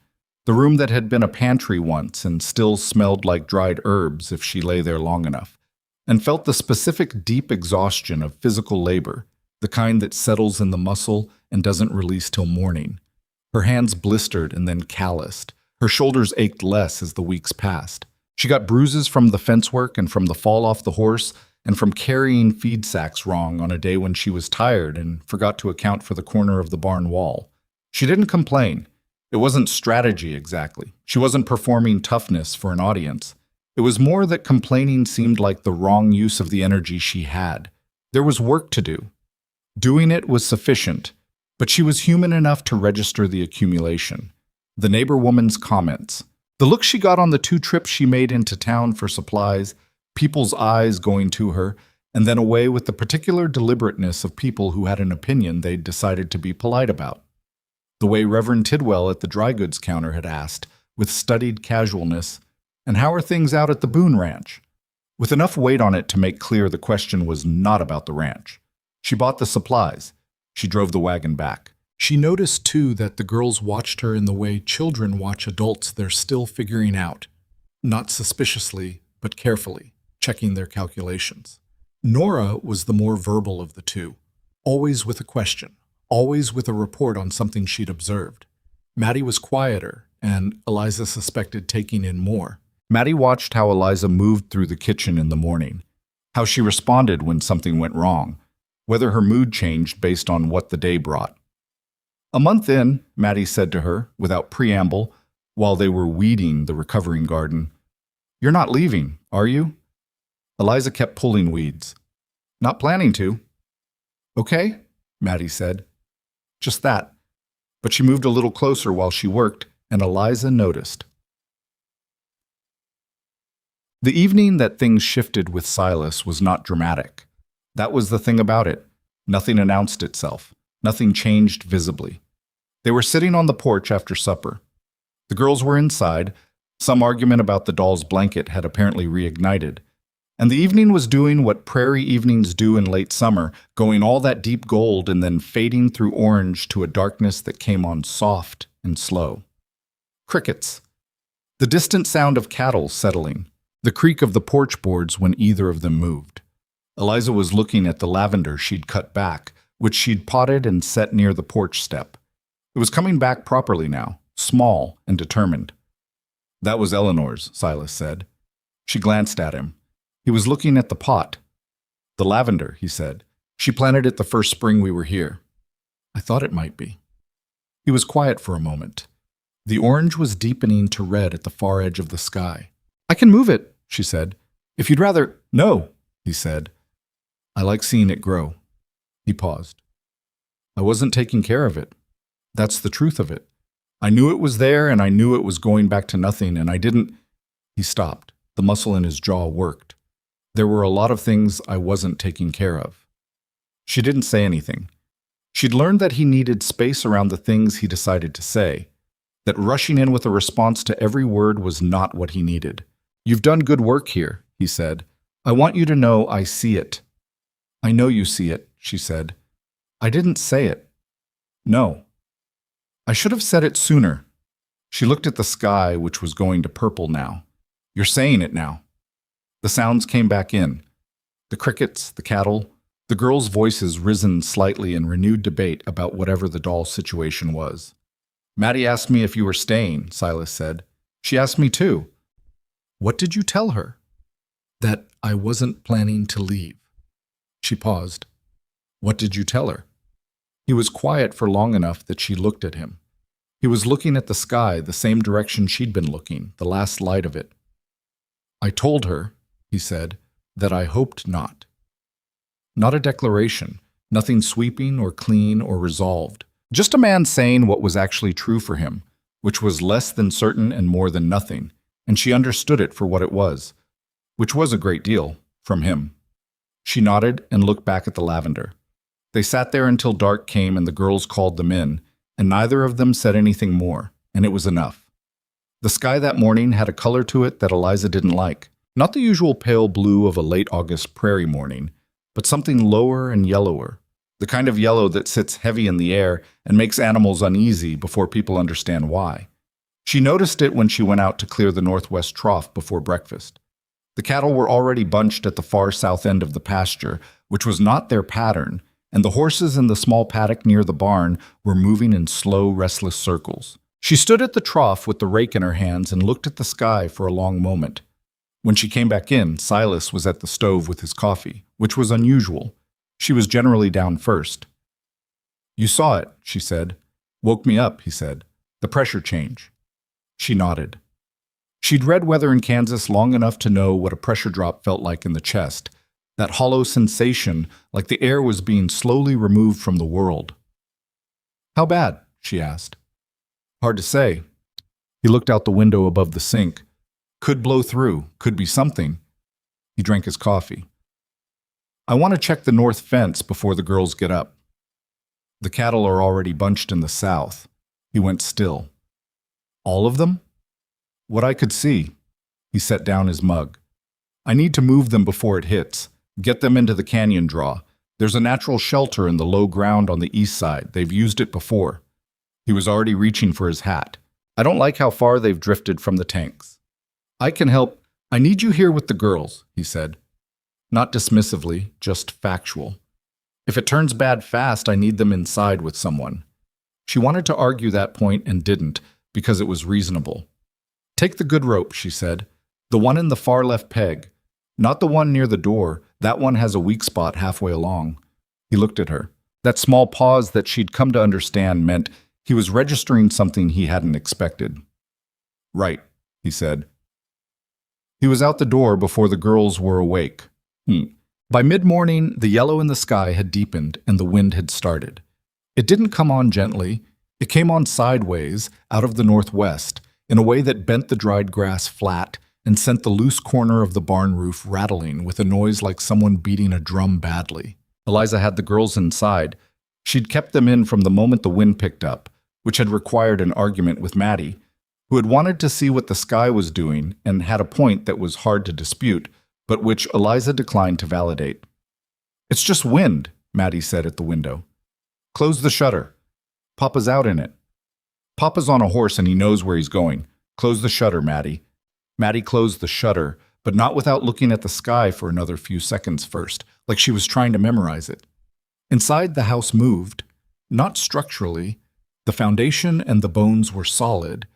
the room that had been a pantry once and still smelled like dried herbs if she lay there long enough, and felt the specific deep exhaustion of physical labor, the kind that settles in the muscle and doesn't release till morning. Her hands blistered and then calloused. Her shoulders ached less as the weeks passed. She got bruises from the fence work and from the fall off the horse and from carrying feed sacks wrong on a day when she was tired and forgot to account for the corner of the barn wall. She didn't complain. It wasn't strategy exactly. She wasn't performing toughness for an audience. It was more that complaining seemed like the wrong use of the energy she had. There was work to do. Doing it was sufficient, but she was human enough to register the accumulation. The neighbor woman's comments, the look she got on the 2 trips she made into town for supplies, people's eyes going to her, and then away with the particular deliberateness of people who had an opinion they'd decided to be polite about. The way Reverend Tidwell at the dry goods counter had asked, with studied casualness, "And how are things out at the Boone Ranch?" with enough weight on it to make clear the question was not about the ranch. She bought the supplies. She drove the wagon back. She noticed, too, that the girls watched her in the way children watch adults they're still figuring out, not suspiciously, but carefully, checking their calculations. Nora was the more verbal of the two, always with a question, always with a report on something she'd observed. Maddie was quieter, and Eliza suspected taking in more. Maddie watched how Eliza moved through the kitchen in the morning, how she responded when something went wrong, whether her mood changed based on what the day brought. A month in, Maddie said to her, without preamble, while they were weeding the recovering garden, "You're not leaving, are you?" Eliza kept pulling weeds. "Not planning to." "Okay," Maddie said. Just that. But she moved a little closer while she worked, and Eliza noticed. The evening that things shifted with Silas was not dramatic. That was the thing about it. Nothing announced itself. Nothing changed visibly. They were sitting on the porch after supper. The girls were inside. Some argument about the doll's blanket had apparently reignited. And the evening was doing what prairie evenings do in late summer, going all that deep gold and then fading through orange to a darkness that came on soft and slow. Crickets. The distant sound of cattle settling. The creak of the porch boards when either of them moved. Eliza was looking at the lavender she'd cut back, which she'd potted and set near the porch step. It was coming back properly now, small and determined. "That was Eleanor's," Silas said. She glanced at him. He was looking at the pot. "The lavender," he said. "She planted it the first spring we were here." "I thought it might be." He was quiet for a moment. The orange was deepening to red at the far edge of the sky. "I can move it," she said. "If you'd rather—" "No," he said. "I like seeing it grow." He paused. "I wasn't taking care of it. That's the truth of it. I knew it was there, and I knew it was going back to nothing, and I didn't—" He stopped. The muscle in his jaw worked. "There were a lot of things I wasn't taking care of." She didn't say anything. She'd learned that he needed space around the things he decided to say, that rushing in with a response to every word was not what he needed. "You've done good work here," he said. "I want you to know I see it." "I know you see it," she said. "I didn't say it." "No." "I should have said it sooner." She looked at the sky, which was going to purple now. "You're saying it now." The sounds came back in. The crickets, the cattle, the girls' voices risen slightly in renewed debate about whatever the doll situation was. "Maddie asked me if you were staying," Silas said. "She asked me too." "What did you tell her?" "That I wasn't planning to leave." She paused. "What did you tell her?" He was quiet for long enough that she looked at him. He was looking at the sky, the same direction she'd been looking, the last light of it. "I told her," he said, "that I hoped not." Not a declaration, nothing sweeping or clean or resolved. Just a man saying what was actually true for him, which was less than certain and more than nothing, and she understood it for what it was, which was a great deal, from him. She nodded and looked back at the lavender. They sat there until dark came and the girls called them in, and neither of them said anything more, and it was enough. The sky that morning had a color to it that Eliza didn't like. Not the usual pale blue of a late August prairie morning, but something lower and yellower, the kind of yellow that sits heavy in the air and makes animals uneasy before people understand why. She noticed it when she went out to clear the northwest trough before breakfast. The cattle were already bunched at the far south end of the pasture, which was not their pattern, and the horses in the small paddock near the barn were moving in slow, restless circles. She stood at the trough with the rake in her hands and looked at the sky for a long moment. When she came back in, Silas was at the stove with his coffee, which was unusual. She was generally down first. "You saw it," she said. "Woke me up," he said. "The pressure change." She nodded. She'd read weather in Kansas long enough to know what a pressure drop felt like in the chest, that hollow sensation like the air was being slowly removed from the world. "How bad?" she asked. "Hard to say." He looked out the window above the sink. "Could blow through, could be something." He drank his coffee. "I want to check the north fence before the girls get up." "The cattle are already bunched in the south." He went still. "All of them?" "What I could see." He set down his mug. "I need to move them before it hits. Get them into the canyon draw. There's a natural shelter in the low ground on the east side. They've used it before." He was already reaching for his hat. "I don't like how far they've drifted from the tanks." "I can help. I need you here with the girls," he said. Not dismissively, just factual. "If it turns bad fast, I need them inside with someone." She wanted to argue that point and didn't, because it was reasonable. "Take the good rope," she said. "The one in the far left peg. Not the one near the door. That one has a weak spot halfway along." He looked at her. That small pause that she'd come to understand meant he was registering something he hadn't expected. "Right," he said. He was out the door before the girls were awake. By mid-morning, the yellow in the sky had deepened and the wind had started. It didn't come on gently. It came on sideways, out of the northwest, in a way that bent the dried grass flat and sent the loose corner of the barn roof rattling with a noise like someone beating a drum badly. Eliza had the girls inside. She'd kept them in from the moment the wind picked up, which had required an argument with Maddie, who had wanted to see what the sky was doing and had a point that was hard to dispute, but which Eliza declined to validate. "It's just wind," Maddie said at the window. "Close the shutter. Papa's out in it." "Papa's on a horse and he knows where he's going. Close the shutter, Maddie." Maddie closed the shutter, but not without looking at the sky for another few seconds first, like she was trying to memorize it. Inside, the house moved, not structurally. The foundation and the bones were solid,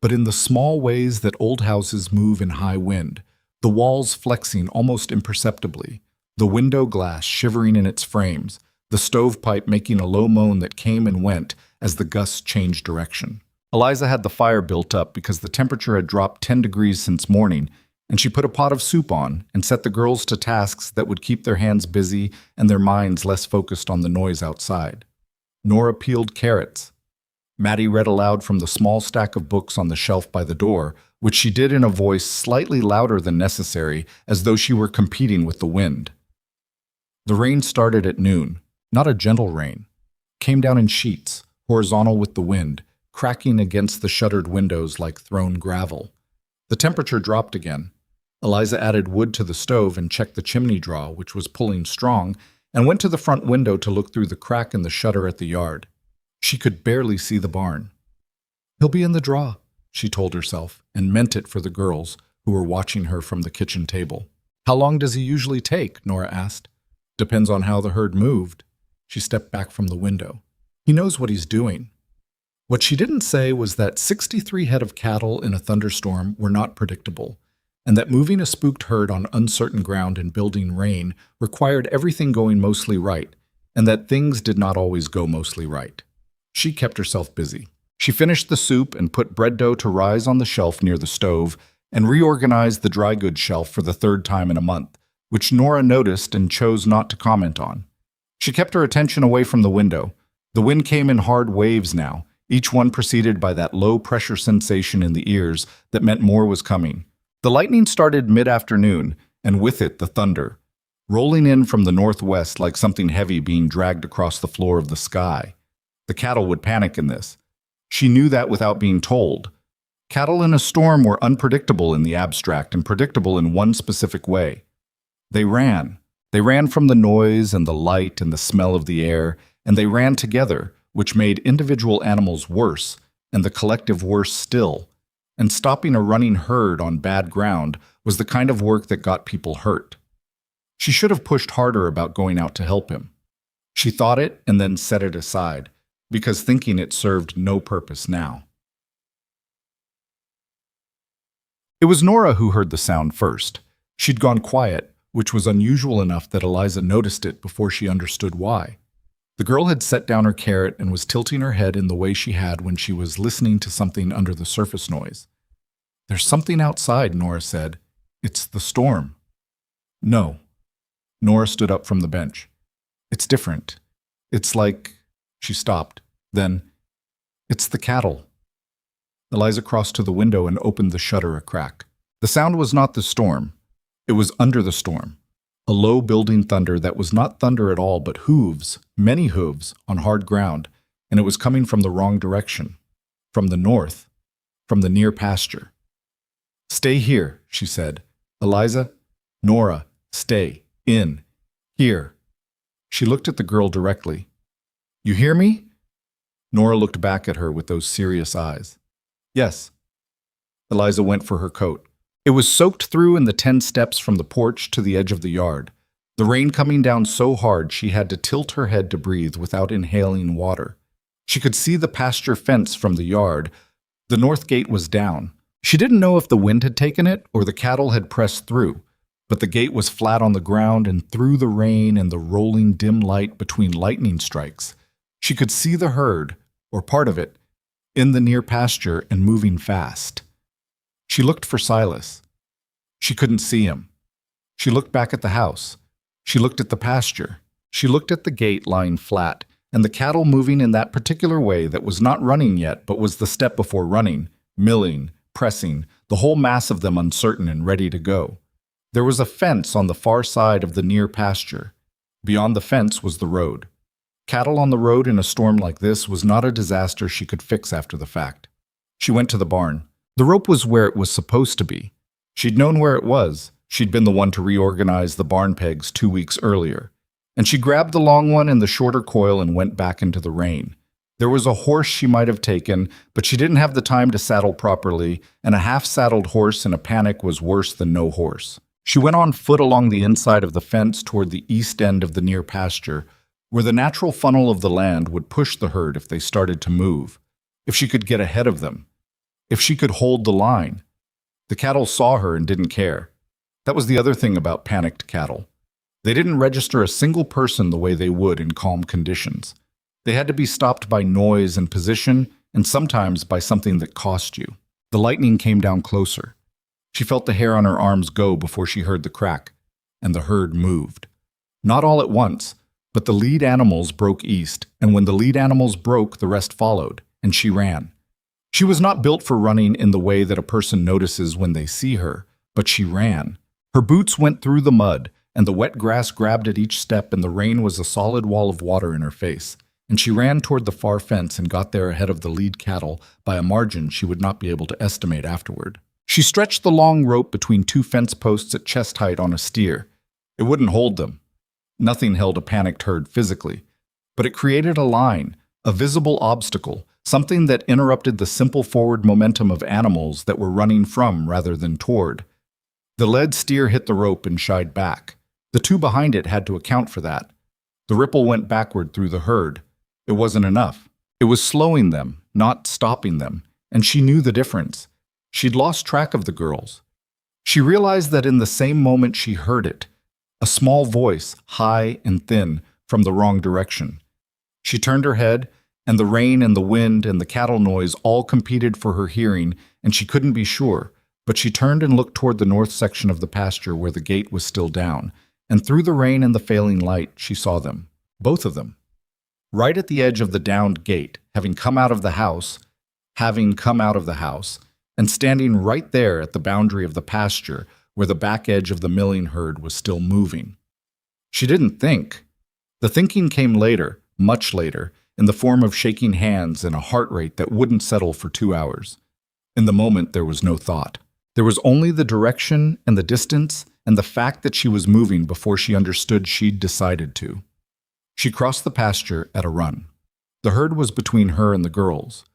but in the small ways that old houses move in high wind, the walls flexing almost imperceptibly, the window glass shivering in its frames, the stovepipe making a low moan that came and went as the gusts changed direction. Eliza had the fire built up because the temperature had dropped 10 degrees since morning, and she put a pot of soup on and set the girls to tasks that would keep their hands busy and their minds less focused on the noise outside. Nora peeled carrots. Maddie read aloud from the small stack of books on the shelf by the door, which she did in a voice slightly louder than necessary, as though she were competing with the wind. The rain started at noon, not a gentle rain. It came down in sheets, horizontal with the wind, cracking against the shuttered windows like thrown gravel. The temperature dropped again. Eliza added wood to the stove and checked the chimney draw, which was pulling strong, and went to the front window to look through the crack in the shutter at the yard. She could barely see the barn. "He'll be in the draw," she told herself, and meant it for the girls, who were watching her from the kitchen table. "How long does he usually take?" Nora asked. "Depends on how the herd moved." She stepped back from the window. "He knows what he's doing." What she didn't say was that 63 head of cattle in a thunderstorm were not predictable, and that moving a spooked herd on uncertain ground and building rain required everything going mostly right, and that things did not always go mostly right. She kept herself busy. She finished the soup and put bread dough to rise on the shelf near the stove, and reorganized the dry goods shelf for the third time in a month, which Nora noticed and chose not to comment on. She kept her attention away from the window. The wind came in hard waves now, each one preceded by that low-pressure sensation in the ears that meant more was coming. The lightning started mid-afternoon, and with it the thunder, rolling in from the northwest like something heavy being dragged across the floor of the sky. The cattle would panic in this. She knew that without being told. Cattle in a storm were unpredictable in the abstract and predictable in one specific way. They ran. They ran from the noise and the light and the smell of the air, and they ran together, which made individual animals worse, and the collective worse still. And stopping a running herd on bad ground was the kind of work that got people hurt. She should have pushed harder about going out to help him. She thought it and then set it aside, because thinking it served no purpose now. It was Nora who heard the sound first. She'd gone quiet, which was unusual enough that Eliza noticed it before she understood why. The girl had set down her carrot and was tilting her head in the way she had when she was listening to something under the surface noise. "There's something outside," Nora said. "It's the storm." "No." Nora stood up from the bench. "It's different. It's like—" She stopped. Then, "It's the cattle." Eliza crossed to the window and opened the shutter a crack. The sound was not the storm. It was under the storm. A low building thunder that was not thunder at all, but hooves, many hooves, on hard ground, and it was coming from the wrong direction. From the north. From the near pasture. "Stay here," she said. "Eliza, Nora, stay. In. Here." She looked at the girl directly. "You hear me?" Nora looked back at her with those serious eyes. "Yes." Eliza went for her coat. It was soaked through in the 10 steps from the porch to the edge of the yard. The rain coming down so hard she had to tilt her head to breathe without inhaling water. She could see the pasture fence from the yard. The north gate was down. She didn't know if the wind had taken it or the cattle had pressed through, but the gate was flat on the ground, and through the rain and the rolling dim light between lightning strikes, she could see the herd, or part of it, in the near pasture and moving fast. She looked for Silas. She couldn't see him. She looked back at the house. She looked at the pasture. She looked at the gate lying flat, and the cattle moving in that particular way that was not running yet, but was the step before running, milling, pressing, the whole mass of them uncertain and ready to go. There was a fence on the far side of the near pasture. Beyond the fence was the road. Cattle on the road in a storm like this was not a disaster she could fix after the fact. She went to the barn. The rope was where it was supposed to be. She'd known where it was. She'd been the one to reorganize the barn pegs 2 weeks earlier. And she grabbed the long one and the shorter coil and went back into the rain. There was a horse she might have taken, but she didn't have the time to saddle properly, and a half-saddled horse in a panic was worse than no horse. She went on foot along the inside of the fence toward the east end of the near pasture, where the natural funnel of the land would push the herd if they started to move, if she could get ahead of them, if she could hold the line. The cattle saw her and didn't care. That was the other thing about panicked cattle. They didn't register a single person the way they would in calm conditions. They had to be stopped by noise and position and sometimes by something that cost you. The lightning came down closer. She felt the hair on her arms go before she heard the crack, and the herd moved. Not all at once, but the lead animals broke east, and when the lead animals broke, the rest followed, and she ran. She was not built for running in the way that a person notices when they see her, but she ran. Her boots went through the mud, and the wet grass grabbed at each step, and the rain was a solid wall of water in her face. And she ran toward the far fence and got there ahead of the lead cattle by a margin she would not be able to estimate afterward. She stretched the long rope between two fence posts at chest height on a steer. It wouldn't hold them. Nothing held a panicked herd physically, but it created a line, a visible obstacle, something that interrupted the simple forward momentum of animals that were running from rather than toward. The led steer hit the rope and shied back. The two behind it had to account for that. The ripple went backward through the herd. It wasn't enough. It was slowing them, not stopping them, and she knew the difference. She'd lost track of the girls. She realized that in the same moment she heard it, a small voice, high and thin, from the wrong direction. She turned her head, and the rain and the wind and the cattle noise all competed for her hearing, and she couldn't be sure, but she turned and looked toward the north section of the pasture where the gate was still down, and through the rain and the failing light she saw them, both of them. Right at the edge of the downed gate, having come out of the house, and standing right there at the boundary of the pasture where the back edge of the milling herd was still moving. She didn't think. The thinking came later, much later, in the form of shaking hands and a heart rate that wouldn't settle for 2 hours. In the moment, there was no thought. There was only the direction and the distance and the fact that she was moving before she understood she'd decided to. She crossed the pasture at a run. The herd was between her and the girls.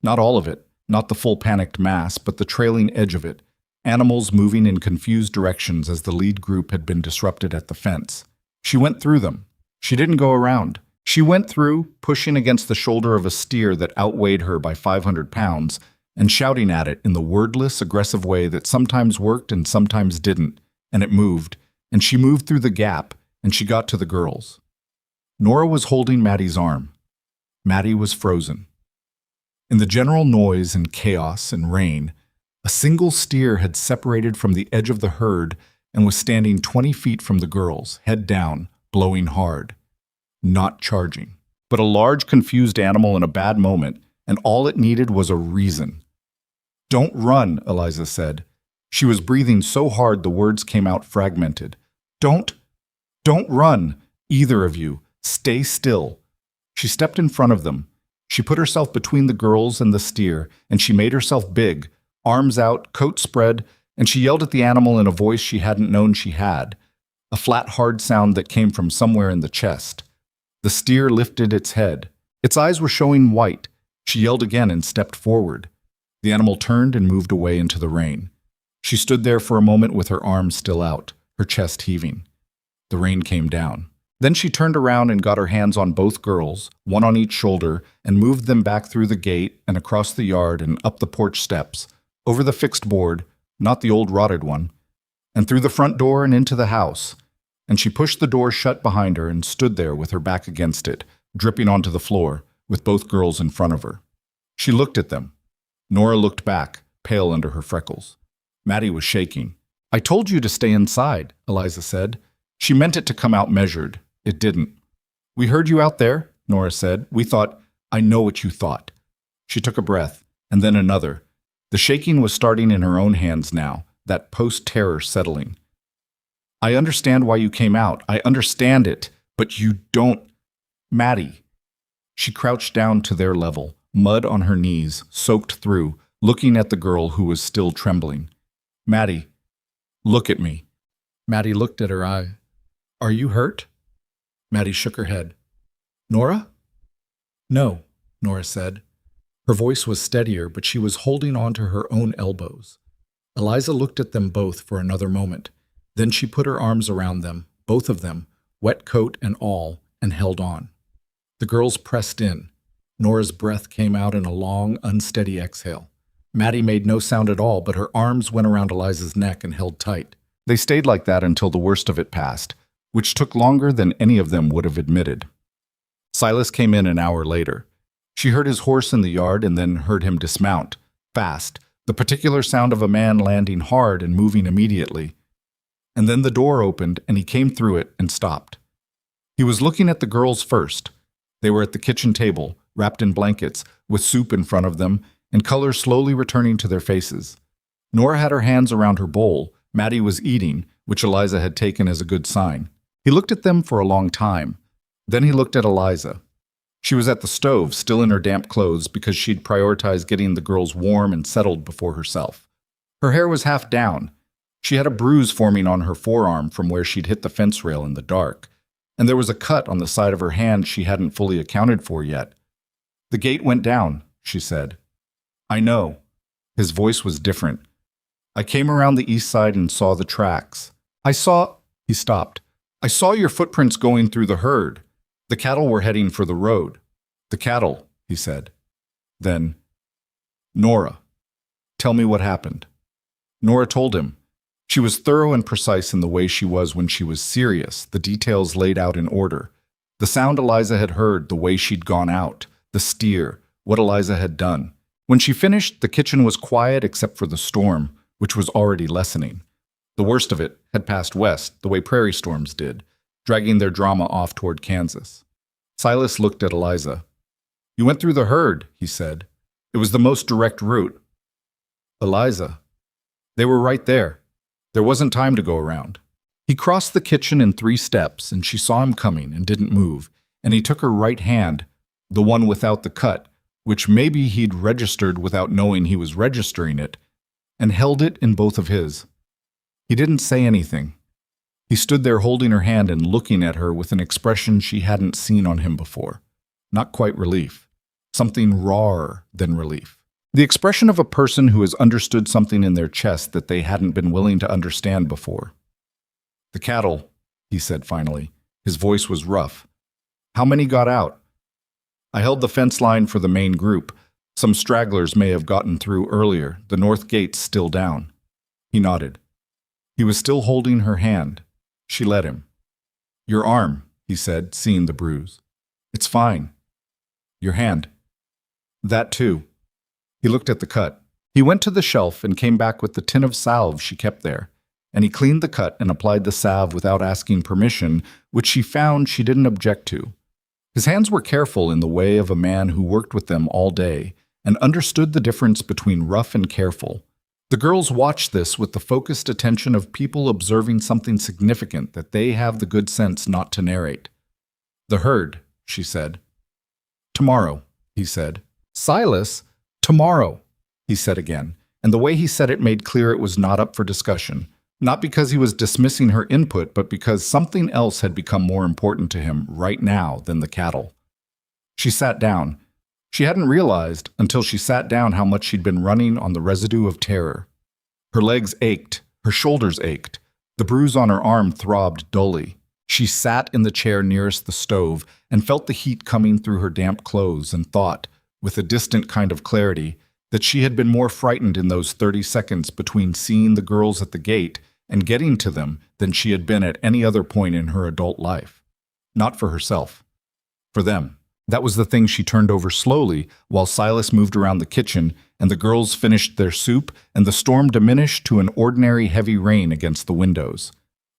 Not all of it, not the full panicked mass, but the trailing edge of it, animals moving in confused directions as the lead group had been disrupted at the fence. She went through them. She didn't go around. She went through, pushing against the shoulder of a steer that outweighed her by 500 pounds, and shouting at it in the wordless, aggressive way that sometimes worked and sometimes didn't, and it moved, and she moved through the gap, and she got to the girls. Nora was holding Maddie's arm. Maddie was frozen. In the general noise and chaos and rain, a single steer had separated from the edge of the herd and was standing 20 feet from the girls, head down, blowing hard. Not charging, but a large, confused animal in a bad moment, and all it needed was a reason. "Don't run," Eliza said. She was breathing so hard the words came out fragmented. Don't run, either of you. Stay still." She stepped in front of them. She put herself between the girls and the steer, and she made herself big, arms out, coat spread, and she yelled at the animal in a voice she hadn't known she had, a flat, hard sound that came from somewhere in the chest. The steer lifted its head. Its eyes were showing white. She yelled again and stepped forward. The animal turned and moved away into the rain. She stood there for a moment with her arms still out, her chest heaving. The rain came down. Then she turned around and got her hands on both girls, one on each shoulder, and moved them back through the gate and across the yard and up the porch steps, over the fixed board, not the old rotted one, and through the front door and into the house. And she pushed the door shut behind her and stood there with her back against it, dripping onto the floor, with both girls in front of her. She looked at them. Nora looked back, pale under her freckles. Maddie was shaking. "I told you to stay inside," Eliza said. She meant it to come out measured. It didn't. "We heard you out there," Nora said. "We thought, I know what you thought." She took a breath, and then another. The shaking was starting in her own hands now, that post-terror settling. "I understand why you came out. I understand it. But you don't... Maddie." She crouched down to their level, mud on her knees, soaked through, looking at the girl who was still trembling. "Maddie, look at me." Maddie looked at her eye. "Are you hurt?" Maddie shook her head. "Nora?" "No," Nora said. Her voice was steadier, but she was holding on to her own elbows. Eliza looked at them both for another moment. Then she put her arms around them, both of them, wet coat and all, and held on. The girls pressed in. Nora's breath came out in a long, unsteady exhale. Maddie made no sound at all, but her arms went around Eliza's neck and held tight. They stayed like that until the worst of it passed, which took longer than any of them would have admitted. Silas came in an hour later. She heard his horse in the yard and then heard him dismount, fast, the particular sound of a man landing hard and moving immediately. And then the door opened and he came through it and stopped. He was looking at the girls first. They were at the kitchen table, wrapped in blankets, with soup in front of them, and color slowly returning to their faces. Nora had her hands around her bowl. Maddie was eating, which Eliza had taken as a good sign. He looked at them for a long time. Then he looked at Eliza. She was at the stove, still in her damp clothes, because she'd prioritized getting the girls warm and settled before herself. Her hair was half down. She had a bruise forming on her forearm from where she'd hit the fence rail in the dark, and there was a cut on the side of her hand she hadn't fully accounted for yet. "The gate went down," she said. "I know." His voice was different. "I came around the east side and saw the tracks. I saw—" He stopped. "I saw your footprints going through the herd. The cattle were heading for the road." "The cattle," he said. Then, "Nora, tell me what happened." Nora told him. She was thorough and precise in the way she was when she was serious, the details laid out in order. The sound Eliza had heard, the way she'd gone out, the steer, what Eliza had done. When she finished, the kitchen was quiet except for the storm, which was already lessening. The worst of it had passed west, the way prairie storms did, dragging their drama off toward Kansas. Silas looked at Eliza. "You went through the herd," he said. "It was the most direct route." "Eliza, they were right there. There wasn't time to go around." He crossed the kitchen in 3 steps, and she saw him coming and didn't move, and he took her right hand, the one without the cut, which maybe he'd registered without knowing he was registering it, and held it in both of his. He didn't say anything. He stood there holding her hand and looking at her with an expression she hadn't seen on him before. Not quite relief. Something rawer than relief. The expression of a person who has understood something in their chest that they hadn't been willing to understand before. "The cattle," he said finally. His voice was rough. "How many got out?" "I held the fence line for the main group. Some stragglers may have gotten through earlier. The north gate's still down." He nodded. He was still holding her hand. She let him. "Your arm," he said, seeing the bruise. "It's fine." "Your hand." "That too." He looked at the cut. He went to the shelf and came back with the tin of salve she kept there, and he cleaned the cut and applied the salve without asking permission, which she found she didn't object to. His hands were careful in the way of a man who worked with them all day and understood the difference between rough and careful. The girls watched this with the focused attention of people observing something significant that they have the good sense not to narrate. "The herd," she said. "Tomorrow," he said. "Silas, tomorrow," he said again, and the way he said it made clear it was not up for discussion, not because he was dismissing her input, but because something else had become more important to him right now than the cattle. She sat down. She hadn't realized until she sat down how much she'd been running on the residue of terror. Her legs ached, her shoulders ached, the bruise on her arm throbbed dully. She sat in the chair nearest the stove and felt the heat coming through her damp clothes and thought, with a distant kind of clarity, that she had been more frightened in those 30 seconds between seeing the girls at the gate and getting to them than she had been at any other point in her adult life. Not for herself. For them. That was the thing she turned over slowly while Silas moved around the kitchen and the girls finished their soup and the storm diminished to an ordinary heavy rain against the windows.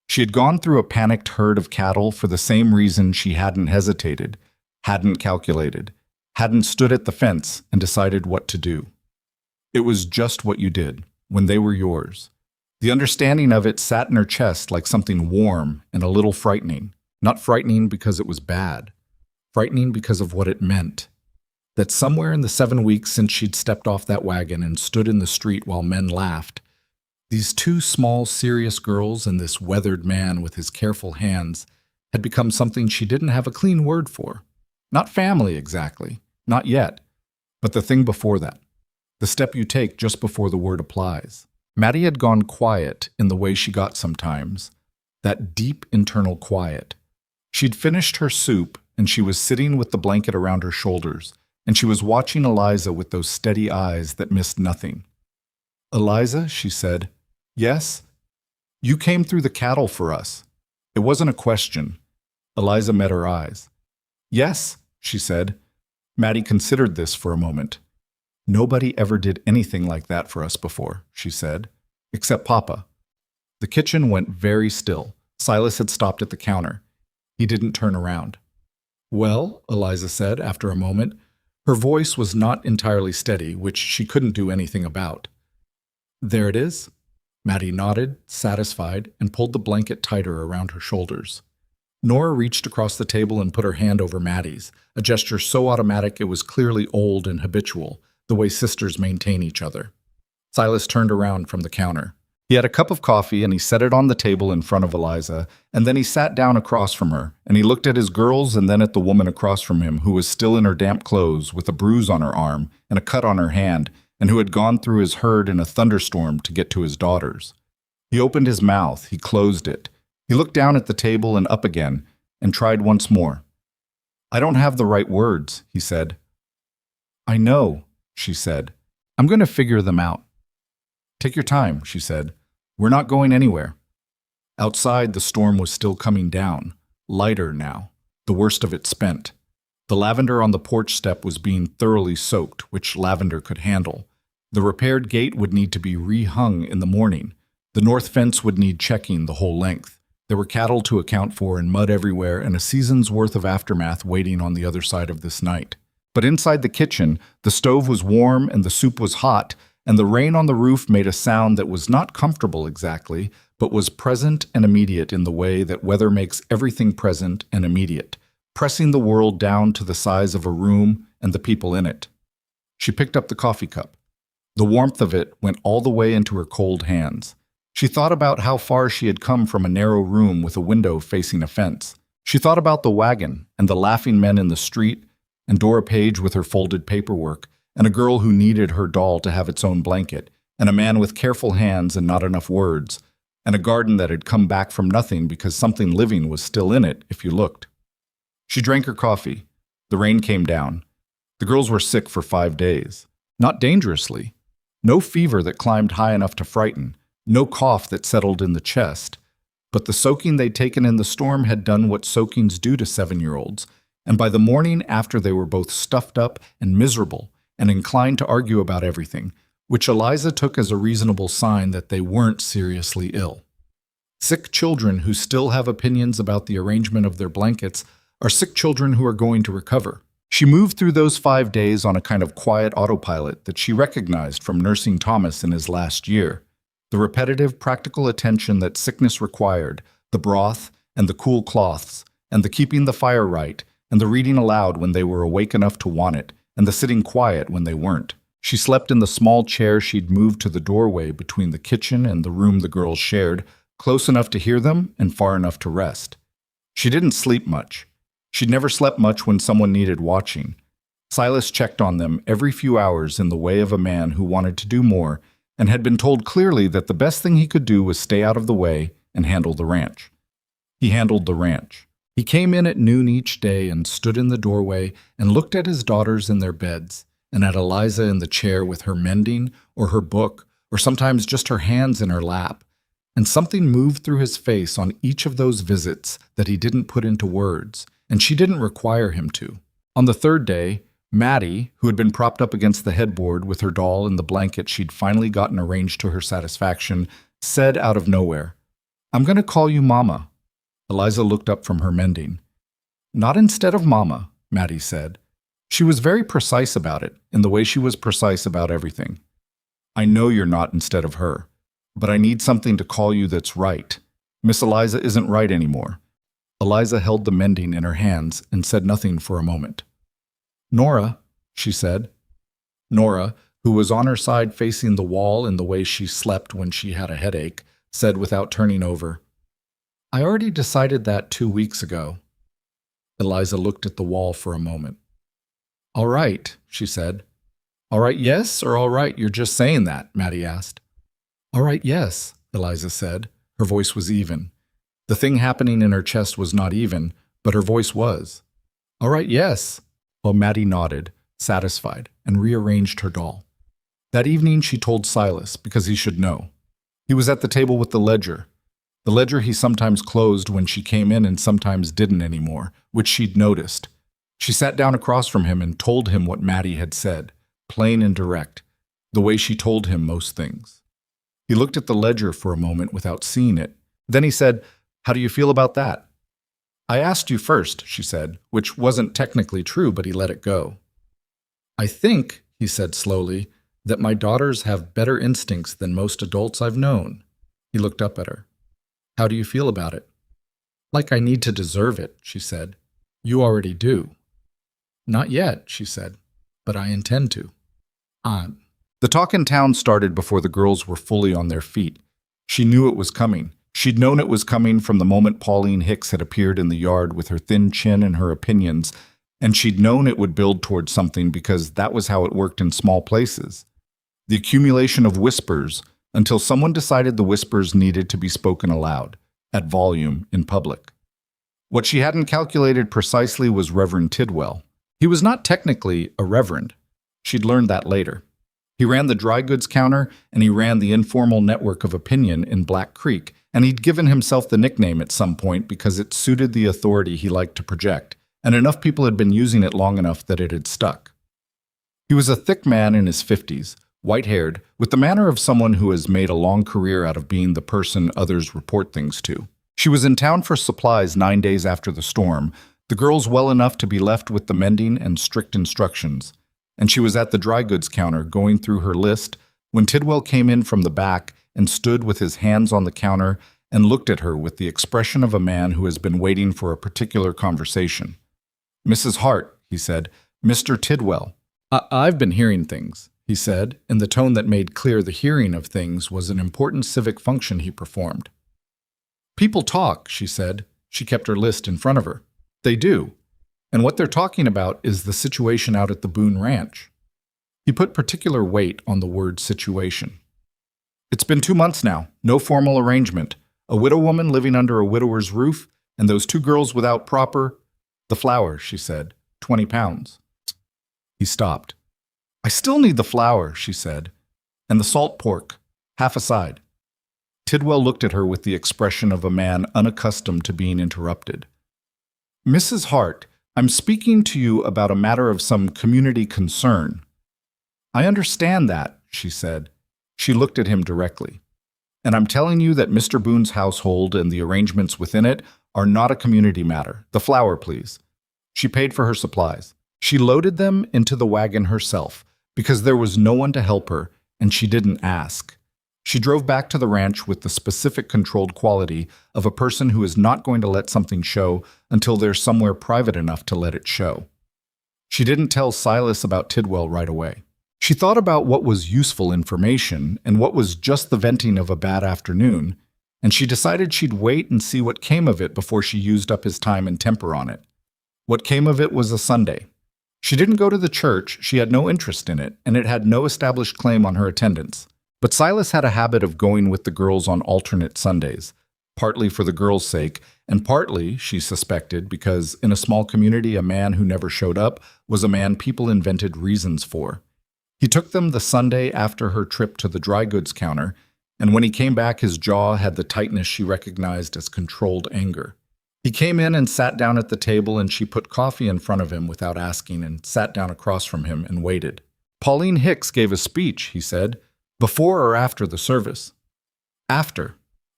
She had gone through a panicked herd of cattle for the same reason she hadn't hesitated, hadn't calculated, hadn't stood at the fence and decided what to do. It was just what you did, when they were yours. The understanding of it sat in her chest like something warm and a little frightening. Not frightening because it was bad. Frightening because of what it meant. That somewhere in the 7 weeks since she'd stepped off that wagon and stood in the street while men laughed, these 2 small, serious girls and this weathered man with his careful hands had become something she didn't have a clean word for. Not family, exactly. Not yet. But the thing before that. The step you take just before the word applies. Maddie had gone quiet in the way she got sometimes. That deep internal quiet. She'd finished her soup, and she was sitting with the blanket around her shoulders, and she was watching Eliza with those steady eyes that missed nothing. "Eliza," she said. "Yes? You came through the cattle for us." It wasn't a question. Eliza met her eyes. "Yes," she said. Maddie considered this for a moment. Nobody ever did anything like that for us before, she said, except Papa. The kitchen went very still. Silas had stopped at the counter. He didn't turn around. Well, Eliza said after a moment. Her voice was not entirely steady, which she couldn't do anything about. There it is. Maddie nodded, satisfied, and pulled the blanket tighter around her shoulders. Nora reached across the table and put her hand over Maddie's, a gesture so automatic it was clearly old and habitual, the way sisters maintain each other. Silas turned around from the counter. He had a cup of coffee and he set it on the table in front of Eliza, and then he sat down across from her, and he looked at his girls and then at the woman across from him who was still in her damp clothes with a bruise on her arm and a cut on her hand, and who had gone through his herd in a thunderstorm to get to his daughters. He opened his mouth, he closed it. He looked down at the table and up again, and tried once more. I don't have the right words, he said. I know, she said. I'm going to figure them out. Take your time, she said. We're not going anywhere. Outside, the storm was still coming down, lighter now, the worst of it spent. The lavender on the porch step was being thoroughly soaked, which lavender could handle. The repaired gate would need to be rehung in the morning. The north fence would need checking the whole length. There were cattle to account for and mud everywhere and a season's worth of aftermath waiting on the other side of this night. But inside the kitchen, the stove was warm and the soup was hot, and the rain on the roof made a sound that was not comfortable exactly, but was present and immediate in the way that weather makes everything present and immediate, pressing the world down to the size of a room and the people in it. She picked up the coffee cup. The warmth of it went all the way into her cold hands. She thought about how far she had come from a narrow room with a window facing a fence. She thought about the wagon and the laughing men in the street, and Dora Page with her folded paperwork, and a girl who needed her doll to have its own blanket, and a man with careful hands and not enough words, and a garden that had come back from nothing because something living was still in it if you looked. She drank her coffee. The rain came down. The girls were sick for 5 days. Not dangerously. No fever that climbed high enough to frighten. No cough that settled in the chest. But the soaking they'd taken in the storm had done what soakings do to 7-year-olds, and by the morning after they were both stuffed up and miserable and inclined to argue about everything, which Eliza took as a reasonable sign that they weren't seriously ill. Sick children who still have opinions about the arrangement of their blankets are sick children who are going to recover. She moved through those 5 days on a kind of quiet autopilot that she recognized from nursing Thomas in his last year. The repetitive, practical attention that sickness required, the broth and the cool cloths, and the keeping the fire right, and the reading aloud when they were awake enough to want it, and the sitting quiet when they weren't. She slept in the small chair she'd moved to the doorway between the kitchen and the room the girls shared, close enough to hear them and far enough to rest. She didn't sleep much. She'd never slept much when someone needed watching. Silas checked on them every few hours in the way of a man who wanted to do more and had been told clearly that the best thing he could do was stay out of the way and handle the ranch. He handled the ranch. He came in at noon each day and stood in the doorway and looked at his daughters in their beds and at Eliza in the chair with her mending or her book or sometimes just her hands in her lap. And something moved through his face on each of those visits that he didn't put into words, and she didn't require him to. On the third day, Maddie, who had been propped up against the headboard with her doll in the blanket she'd finally gotten arranged to her satisfaction, said out of nowhere, "I'm going to call you Mama." Eliza looked up from her mending. "Not instead of Mama," Maddie said. She was very precise about it, in the way she was precise about everything. "I know you're not instead of her, but I need something to call you that's right. Miss Eliza isn't right anymore." Eliza held the mending in her hands and said nothing for a moment. "Nora," she said. Nora, who was on her side facing the wall in the way she slept when she had a headache, said without turning over, "I already decided that 2 weeks ago." Eliza looked at the wall for a moment. "All right," she said. "All right, yes, or all right, you're just saying that?" Maddie asked. "All right, yes," Eliza said. Her voice was even. The thing happening in her chest was not even, but her voice was. "All right, yes." Well, Maddie nodded, satisfied, and rearranged her doll. That evening she told Silas, because he should know. He was at the table with the ledger. The ledger he sometimes closed when she came in and sometimes didn't anymore, which she'd noticed. She sat down across from him and told him what Maddie had said, plain and direct, the way she told him most things. He looked at the ledger for a moment without seeing it. Then he said, "How do you feel about that?" "I asked you first," she said, which wasn't technically true, but he let it go. "I think," he said slowly, "that my daughters have better instincts than most adults I've known." He looked up at her. "How do you feel about it?" "Like I need to deserve it," she said. "You already do." "Not yet," she said, "but I intend to." The talk in town started before the girls were fully on their feet. She knew it was coming. She'd known it was coming from the moment Pauline Hicks had appeared in the yard with her thin chin and her opinions, and she'd known it would build towards something because that was how it worked in small places. The accumulation of whispers until someone decided the whispers needed to be spoken aloud, at volume, in public. What she hadn't calculated precisely was Reverend Tidwell. He was not technically a reverend. She'd learned that later. He ran the dry goods counter, and he ran the informal network of opinion in Black Creek, and he'd given himself the nickname at some point because it suited the authority he liked to project, and enough people had been using it long enough that it had stuck. He was a thick man in his 50s, white-haired, with the manner of someone who has made a long career out of being the person others report things to. She was in town for supplies 9 days after the storm, the girls well enough to be left with the mending and strict instructions, and she was at the dry goods counter going through her list when Tidwell came in from the back and stood with his hands on the counter and looked at her with the expression of a man who has been waiting for a particular conversation. "Mrs. Hart," he said, "Mr. Tidwell." I've been hearing things," he said, in the tone that made clear the hearing of things was an important civic function he performed. "People talk," she said. She kept her list in front of her. "They do. And what they're talking about is the situation out at the Boone Ranch." He put particular weight on the word situation. "It's been 2 months now, no formal arrangement. A widow woman living under a widower's roof, and those 2 girls without proper—" "The flour," she said, 20 pounds. He stopped. "I still need the flour," she said, "and the salt pork, half a side." Tidwell looked at her with the expression of a man unaccustomed to being interrupted. "Mrs. Hart, I'm speaking to you about a matter of some community concern." "I understand that," she said. She looked at him directly. "And I'm telling you that Mr. Boone's household and the arrangements within it are not a community matter. The flour, please." She paid for her supplies. She loaded them into the wagon herself, because there was no one to help her, and she didn't ask. She drove back to the ranch with the specific controlled quality of a person who is not going to let something show until there's somewhere private enough to let it show. She didn't tell Silas about Tidwell right away. She thought about what was useful information and what was just the venting of a bad afternoon, and she decided she'd wait and see what came of it before she used up his time and temper on it. What came of it was a Sunday. She didn't go to the church, she had no interest in it, and it had no established claim on her attendance. But Silas had a habit of going with the girls on alternate Sundays, partly for the girls' sake, and partly, she suspected, because in a small community a man who never showed up was a man people invented reasons for. He took them the Sunday after her trip to the dry goods counter, and when he came back his jaw had the tightness she recognized as controlled anger. He came in and sat down at the table, and she put coffee in front of him without asking and sat down across from him and waited. "Pauline Hicks gave a speech," he said. "Before or after the service?" "After.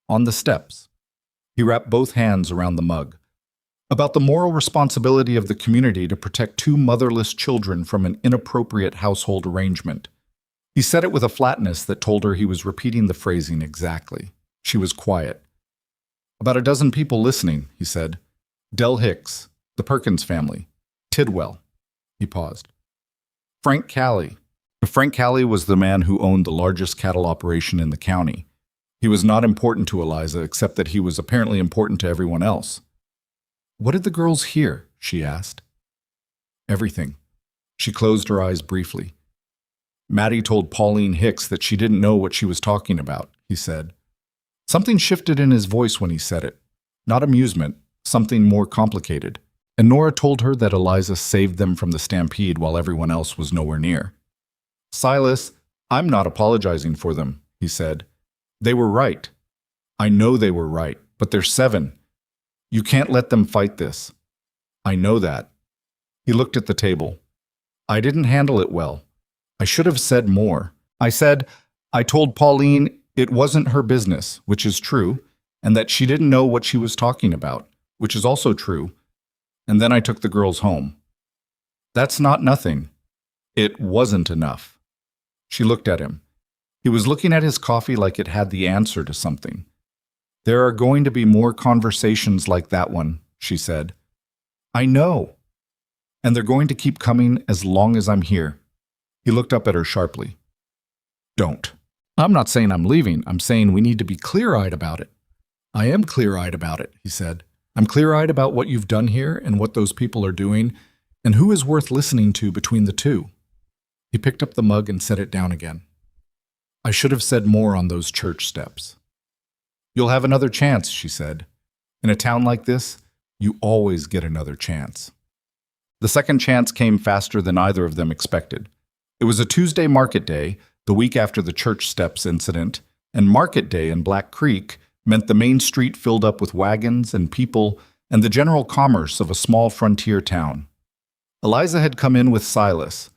On the steps." He wrapped both hands around the mug. "About the moral responsibility of the community to protect 2 motherless children from an inappropriate household arrangement." He said it with a flatness that told her he was repeating the phrasing exactly. She was quiet. "About a dozen people listening," he said. "Del Hicks, the Perkins family, Tidwell." He paused. "Frank Calley." Frank Calley was the man who owned the largest cattle operation in the county. He was not important to Eliza, except that he was apparently important to everyone else. "What did the girls hear?" she asked. "Everything." She closed her eyes briefly. "Maddie told Pauline Hicks that she didn't know what she was talking about," he said. Something shifted in his voice when he said it. Not amusement, something more complicated. And Nora told her that Eliza saved them from the stampede while everyone else was nowhere near. "Silas, I'm not apologizing for them," he said. "They were right. I know they were right, but they're 7. You can't let them fight this. I know that." He looked at the table. I didn't handle it well. I should have said more. I told Pauline it wasn't her business, which is true, and that she didn't know what she was talking about, which is also true. And then I took the girls home. That's not nothing. It wasn't enough. She looked at him. He was looking at his coffee like it had the answer to something. There are going to be more conversations like that one, she said. I know. And they're going to keep coming as long as I'm here. He looked up at her sharply. Don't. I'm not saying I'm leaving. I'm saying we need to be clear-eyed about it. I am clear-eyed about it, he said. I'm clear-eyed about what you've done here and what those people are doing, and who is worth listening to between the two. He picked up the mug and set it down again. I should have said more on those church steps. You'll have another chance, she said. In a town like this, you always get another chance. The second chance came faster than either of them expected. It was a Tuesday market day, the week after the church steps incident, and market day in Black Creek meant the main street filled up with wagons and people and the general commerce of a small frontier town. Eliza had come in with Silas.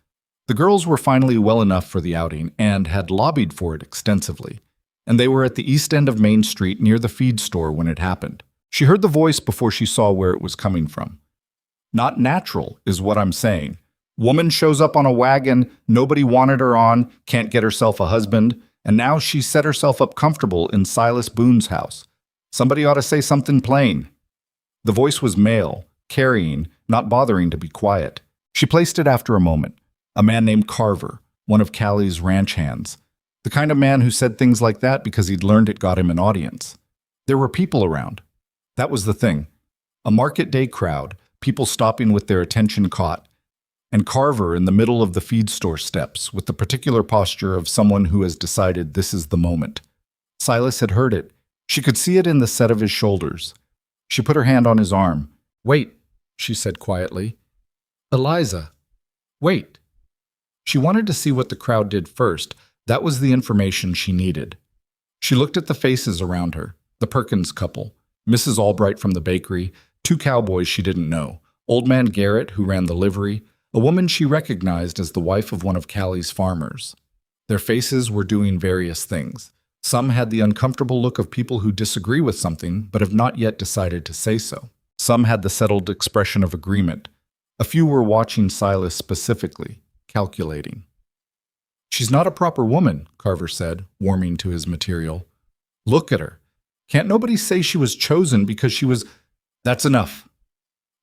The girls were finally well enough for the outing and had lobbied for it extensively, and they were at the east end of Main Street near the feed store when it happened. She heard the voice before she saw where it was coming from. Not natural, is what I'm saying. Woman shows up on a wagon, nobody wanted her on, can't get herself a husband, and now she's set herself up comfortable in Silas Boone's house. Somebody ought to say something plain. The voice was male, carrying, not bothering to be quiet. She placed it after a moment. A man named Carver, one of Callie's ranch hands. The kind of man who said things like that because he'd learned it got him an audience. There were people around. That was the thing. A market day crowd, people stopping with their attention caught, and Carver in the middle of the feed store steps with the particular posture of someone who has decided this is the moment. Silas had heard it. She could see it in the set of his shoulders. She put her hand on his arm. Wait, she said quietly. Eliza, wait. She wanted to see what the crowd did first. That was the information she needed. She looked at the faces around her, the Perkins couple, Mrs. Albright from the bakery, two cowboys she didn't know, old man Garrett, who ran the livery, a woman she recognized as the wife of one of Callie's farmers. Their faces were doing various things. Some had the uncomfortable look of people who disagree with something but have not yet decided to say so. Some had the settled expression of agreement. A few were watching Silas specifically, calculating. She's not a proper woman, Carver said, warming to his material. Look at her. Can't nobody say she was chosen because she was... That's enough.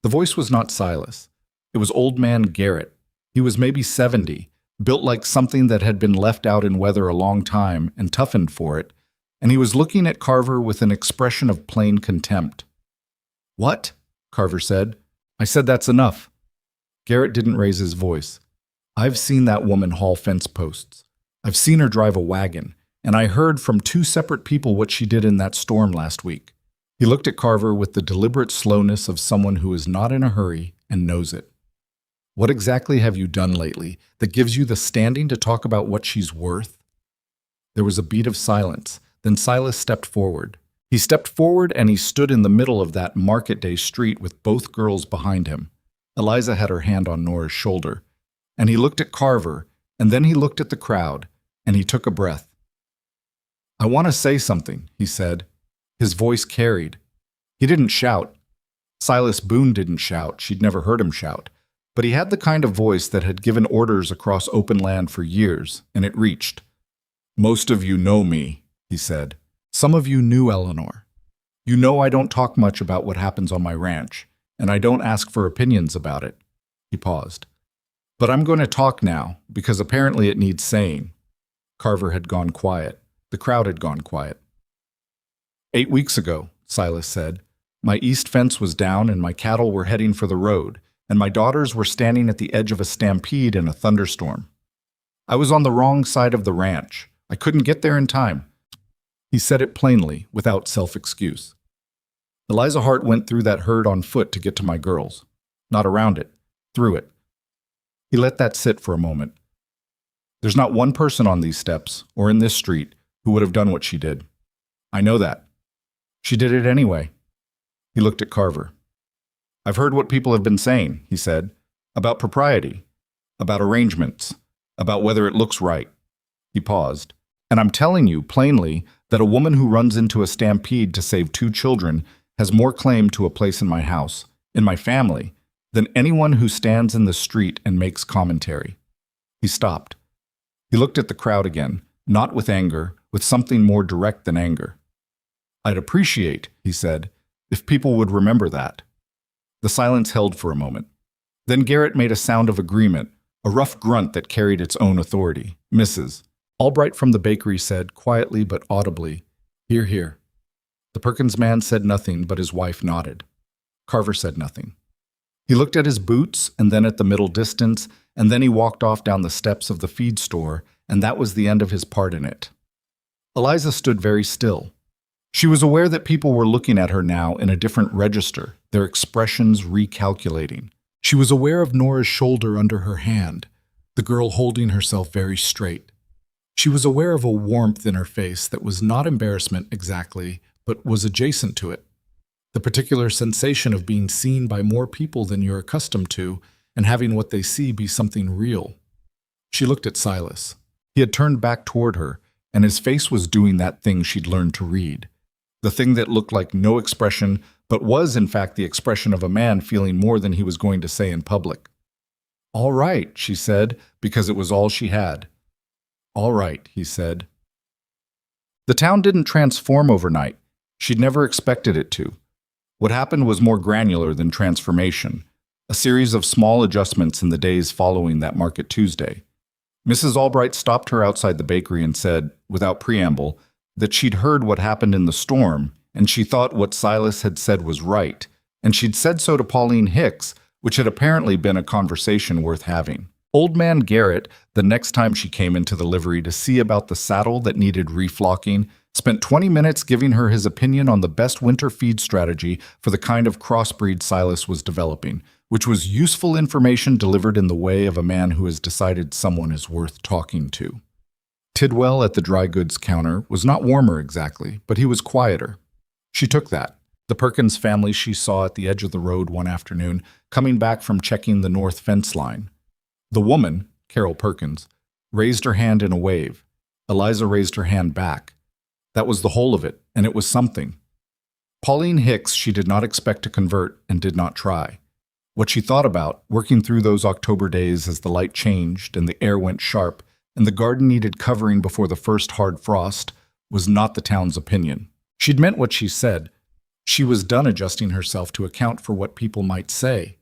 The voice was not Silas. It was old man Garrett. He was maybe 70, built like something that had been left out in weather a long time and toughened for it, and he was looking at Carver with an expression of plain contempt. What? Carver said. I said that's enough. Garrett didn't raise his voice. I've seen that woman haul fence posts. I've seen her drive a wagon, and I heard from two separate people what she did in that storm last week. He looked at Carver with the deliberate slowness of someone who is not in a hurry and knows it. What exactly have you done lately that gives you the standing to talk about what she's worth? There was a beat of silence. Then Silas stepped forward. He stepped forward and he stood in the middle of that market day street with both girls behind him. Eliza had her hand on Nora's shoulder. And he looked at Carver, and then he looked at the crowd, and he took a breath. I want to say something, he said. His voice carried. He didn't shout. Silas Boone didn't shout. She'd never heard him shout. But he had the kind of voice that had given orders across open land for years, and it reached. Most of you know me, he said. Some of you knew Eleanor. You know I don't talk much about what happens on my ranch, and I don't ask for opinions about it. He paused. But I'm going to talk now, because apparently it needs saying. Carver had gone quiet. The crowd had gone quiet. 8 weeks ago, Silas said, my east fence was down and my cattle were heading for the road, and my daughters were standing at the edge of a stampede in a thunderstorm. I was on the wrong side of the ranch. I couldn't get there in time. He said it plainly, without self-excuse. Eliza Hart went through that herd on foot to get to my girls. Not around it, through it. He let that sit for a moment. There's not one person on these steps, or in this street, who would have done what she did. I know that. She did it anyway. He looked at Carver. I've heard what people have been saying, he said, About propriety, about arrangements, about whether it looks right. He paused. And I'm telling you plainly that a woman who runs into a stampede to save 2 children has more claim to a place in my house, in my family, than anyone who stands in the street and makes commentary. He stopped. He looked at the crowd again, not with anger, with something more direct than anger. I'd appreciate, he said, if people would remember that. The silence held for a moment. Then Garrett made a sound of agreement, a rough grunt that carried its own authority. Mrs. Albright from the bakery said, quietly but audibly, "Hear, hear." The Perkins man said nothing, but his wife nodded. Carver said nothing. He looked at his boots, and then at the middle distance, and then he walked off down the steps of the feed store, and that was the end of his part in it. Eliza stood very still. She was aware that people were looking at her now in a different register, their expressions recalculating. She was aware of Nora's shoulder under her hand, the girl holding herself very straight. She was aware of a warmth in her face that was not embarrassment exactly, but was adjacent to it. The particular sensation of being seen by more people than you're accustomed to and having what they see be something real. She looked at Silas. He had turned back toward her, and his face was doing that thing she'd learned to read. The thing that looked like no expression, but was in fact the expression of a man feeling more than he was going to say in public. "All right," she said, because it was all she had. "All right," he said. The town didn't transform overnight. She'd never expected it to. What happened was more granular than transformation, a series of small adjustments in the days following that Market Tuesday. Mrs. Albright stopped her outside the bakery and said, without preamble, that she'd heard what happened in the storm, and she thought what Silas had said was right, and she'd said so to Pauline Hicks, which had apparently been a conversation worth having. Old man Garrett, the next time she came into the livery to see about the saddle that needed reflocking, spent 20 minutes giving her his opinion on the best winter feed strategy for the kind of crossbreed Silas was developing, which was useful information delivered in the way of a man who has decided someone is worth talking to. Tidwell at the dry goods counter was not warmer exactly, but he was quieter. She took that. The Perkins family she saw at the edge of the road one afternoon, coming back from checking the north fence line. The woman, Carol Perkins, raised her hand in a wave. Eliza raised her hand back. That was the whole of it, and it was something. Pauline Hicks she did not expect to convert and did not try. What she thought about, working through those October days as the light changed and the air went sharp and the garden needed covering before the first hard frost, was not the town's opinion. She'd meant what she said. She was done adjusting herself to account for what people might say.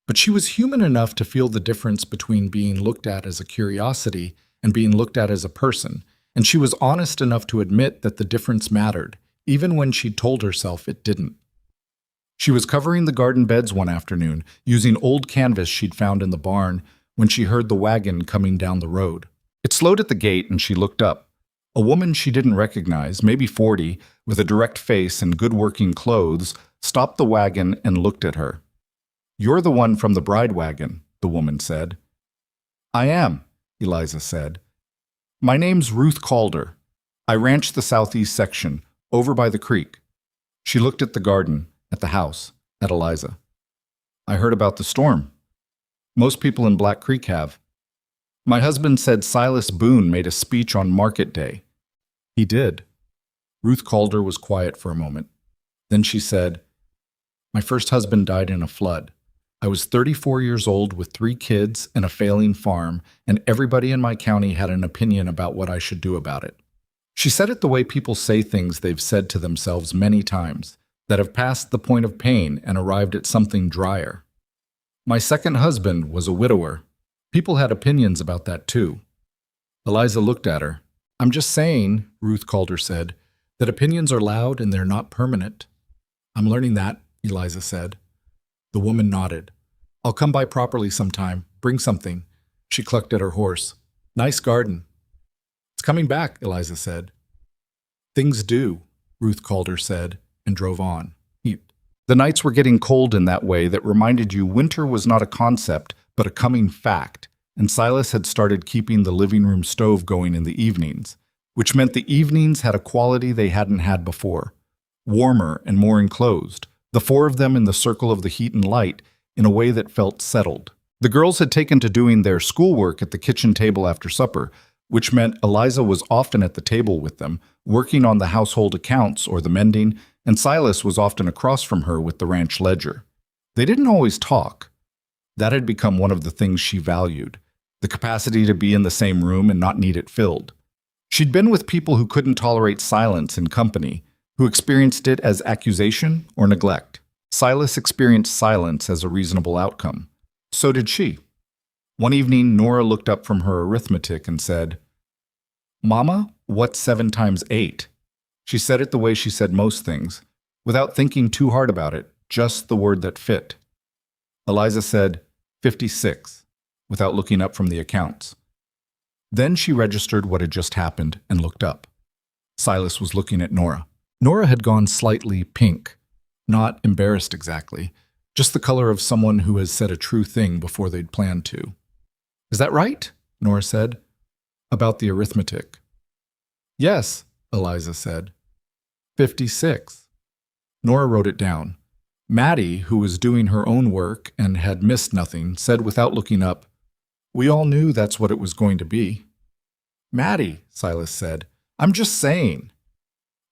But she was human enough to feel the difference between being looked at as a curiosity and being looked at as a person, and she was honest enough to admit that the difference mattered, even when she'd told herself it didn't. She was covering the garden beds one afternoon, using old canvas she'd found in the barn, when she heard the wagon coming down the road. It slowed at the gate and she looked up. A woman she didn't recognize, maybe 40, with a direct face and good working clothes, stopped the wagon and looked at her. "You're the one from the bride wagon," the woman said. "I am," Eliza said. "My name's Ruth Calder. I ranch the southeast section, over by the creek." She looked at the garden, at the house, at Eliza. "I heard about the storm. Most people in Black Creek have. My husband said Silas Boone made a speech on market day." "He did." Ruth Calder was quiet for a moment. Then she said, "My first husband died in a flood. I was 34 years old with 3 kids and a failing farm, and everybody in my county had an opinion about what I should do about it." She said it the way people say things they've said to themselves many times, that have passed the point of pain and arrived at something drier. "My second husband was a widower. People had opinions about that too." Eliza looked at her. "I'm just saying," Ruth Calder said, "that opinions are loud and they're not permanent." "I'm learning that," Eliza said. The woman nodded. "I'll come by properly sometime. Bring something." She clucked at her horse. "Nice garden." "It's coming back," Eliza said. "Things do," Ruth Calder said, and drove on. The nights were getting cold in that way that reminded you winter was not a concept, but a coming fact, and Silas had started keeping the living room stove going in the evenings, which meant the evenings had a quality they hadn't had before, warmer and more enclosed, the 4 of them in the circle of the heat and light in a way that felt settled. The girls had taken to doing their schoolwork at the kitchen table after supper, which meant Eliza was often at the table with them, working on the household accounts or the mending, and Silas was often across from her with the ranch ledger. They didn't always talk. That had become one of the things she valued, the capacity to be in the same room and not need it filled. She'd been with people who couldn't tolerate silence in company, who experienced it as accusation or neglect. Silas experienced silence as a reasonable outcome. So did she. One evening, Nora looked up from her arithmetic and said, "Mama, what's 7 times 8? She said it the way she said most things, without thinking too hard about it, just the word that fit. Eliza said, 56, without looking up from the accounts. Then she registered what had just happened and looked up. Silas was looking at Nora. Nora had gone slightly pink, not embarrassed exactly, just the color of someone who has said a true thing before they'd planned to. "Is that right?" Nora said. "About the arithmetic." "Yes," Eliza said. 56. Nora wrote it down. Maddie, who was doing her own work and had missed nothing, said without looking up, "We all knew that's what it was going to be." "Maddie," Silas said, "I'm just saying."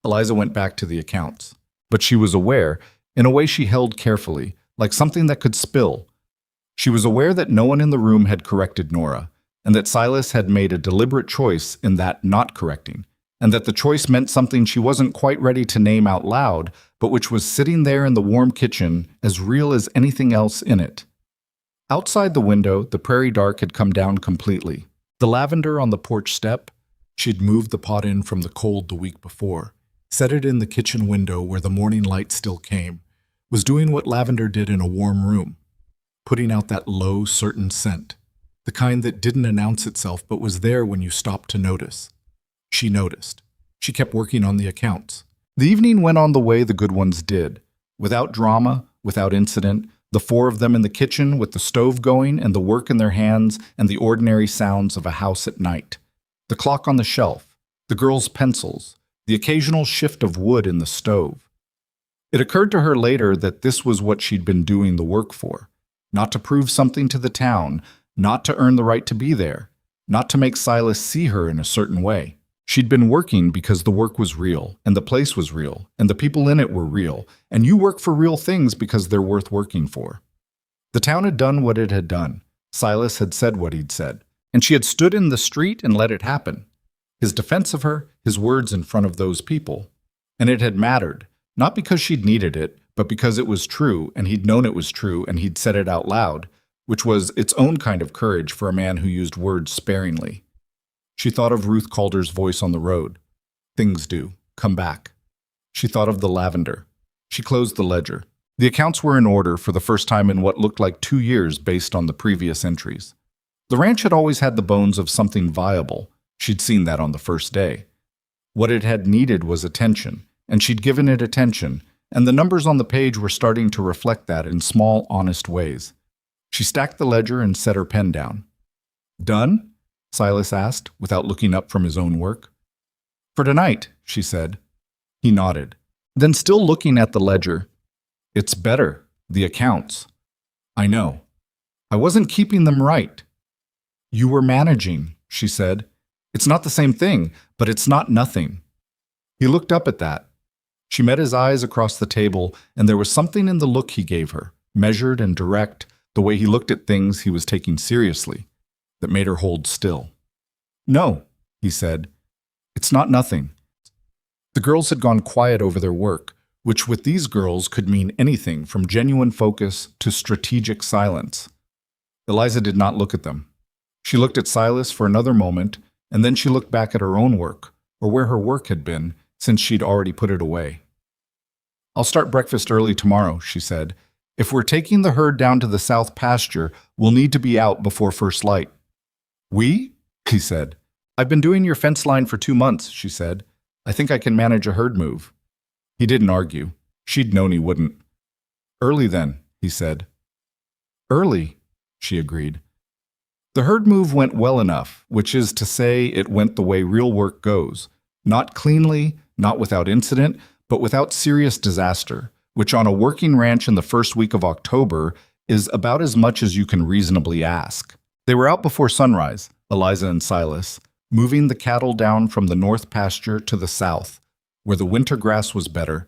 Eliza went back to the accounts. But she was aware, in a way she held carefully, like something that could spill. She was aware that no one in the room had corrected Nora, and that Silas had made a deliberate choice in that not correcting, and that the choice meant something she wasn't quite ready to name out loud, but which was sitting there in the warm kitchen as real as anything else in it. Outside the window, the prairie dark had come down completely. The lavender on the porch step, she'd moved the pot in from the cold the week before, set it in the kitchen window where the morning light still came, was doing what lavender did in a warm room, putting out that low, certain scent, the kind that didn't announce itself but was there when you stopped to notice. She noticed. She kept working on the accounts. The evening went on the way the good ones did, without drama, without incident, the 4 of them in the kitchen with the stove going and the work in their hands and the ordinary sounds of a house at night. The clock on the shelf, the girls' pencils, the occasional shift of wood in the stove. It occurred to her later that this was what she'd been doing the work for, not to prove something to the town, not to earn the right to be there, not to make Silas see her in a certain way. She'd been working because the work was real, and the place was real, and the people in it were real, and you work for real things because they're worth working for. The town had done what it had done. Silas had said what he'd said, and she had stood in the street and let it happen. His defense of her, his words in front of those people. And it had mattered, not because she'd needed it, but because it was true, and he'd known it was true, and he'd said it out loud, which was its own kind of courage for a man who used words sparingly. She thought of Ruth Calder's voice on the road. Things do. Come back. She thought of the lavender. She closed the ledger. The accounts were in order for the first time in what looked like 2 years based on the previous entries. The ranch had always had the bones of something viable. She'd seen that on the first day. What it had needed was attention, and she'd given it attention, and the numbers on the page were starting to reflect that in small, honest ways. She stacked the ledger and set her pen down. "Done?" Silas asked, without looking up from his own work. "For tonight," she said. He nodded. Then, still looking at the ledger, "It's better, the accounts." "I know. I wasn't keeping them right." "You were managing," she said. "It's not the same thing, but it's not nothing." He looked up at that. She met his eyes across the table, and there was something in the look he gave her, measured and direct, the way he looked at things he was taking seriously, that made her hold still. "No," he said. "It's not nothing." The girls had gone quiet over their work, which with these girls could mean anything from genuine focus to strategic silence. Eliza did not look at them. She looked at Silas for another moment, and then she looked back at her own work, or where her work had been, since she'd already put it away. "I'll start breakfast early tomorrow," she said. "If we're taking the herd down to the south pasture, we'll need to be out before first light." "We?" he said. "I've been doing your fence line for 2 months," she said. "I think I can manage a herd move." He didn't argue. She'd known he wouldn't. "Early then," he said. "Early," she agreed. The herd move went well enough, which is to say it went the way real work goes. Not cleanly, not without incident, but without serious disaster, which on a working ranch in the first week of October is about as much as you can reasonably ask. They were out before sunrise, Eliza and Silas, moving the cattle down from the north pasture to the south, where the winter grass was better,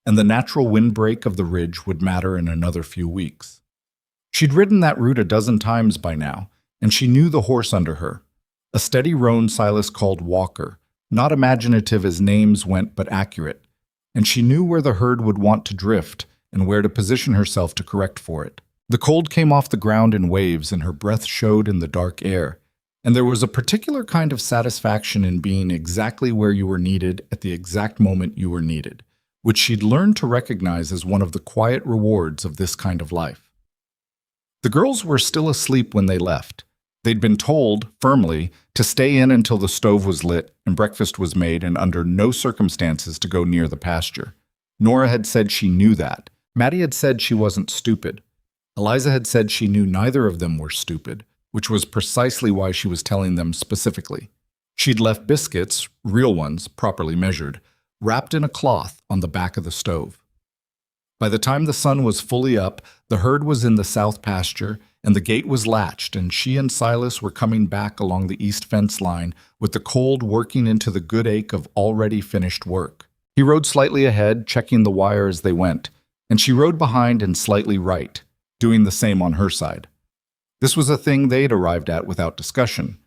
and the natural windbreak of the ridge would matter in another few weeks. She'd ridden that route a dozen times by now, and she knew the horse under her. A steady roan Silas called Walker, not imaginative as names went but accurate, and she knew where the herd would want to drift and where to position herself to correct for it. The cold came off the ground in waves and her breath showed in the dark air, and there was a particular kind of satisfaction in being exactly where you were needed at the exact moment you were needed, which she'd learned to recognize as one of the quiet rewards of this kind of life. The girls were still asleep when they left. They'd been told, firmly, to stay in until the stove was lit and breakfast was made and under no circumstances to go near the pasture. Nora had said she knew that. Maddie had said she wasn't stupid. Eliza had said she knew neither of them were stupid, which was precisely why she was telling them specifically. She'd left biscuits, real ones, properly measured, wrapped in a cloth on the back of the stove. By the time the sun was fully up, the herd was in the south pasture, and the gate was latched, and she and Silas were coming back along the east fence line, with the cold working into the good ache of already finished work. He rode slightly ahead, checking the wire as they went, and she rode behind and slightly right, doing the same on her side. This was a thing they'd arrived at without discussion,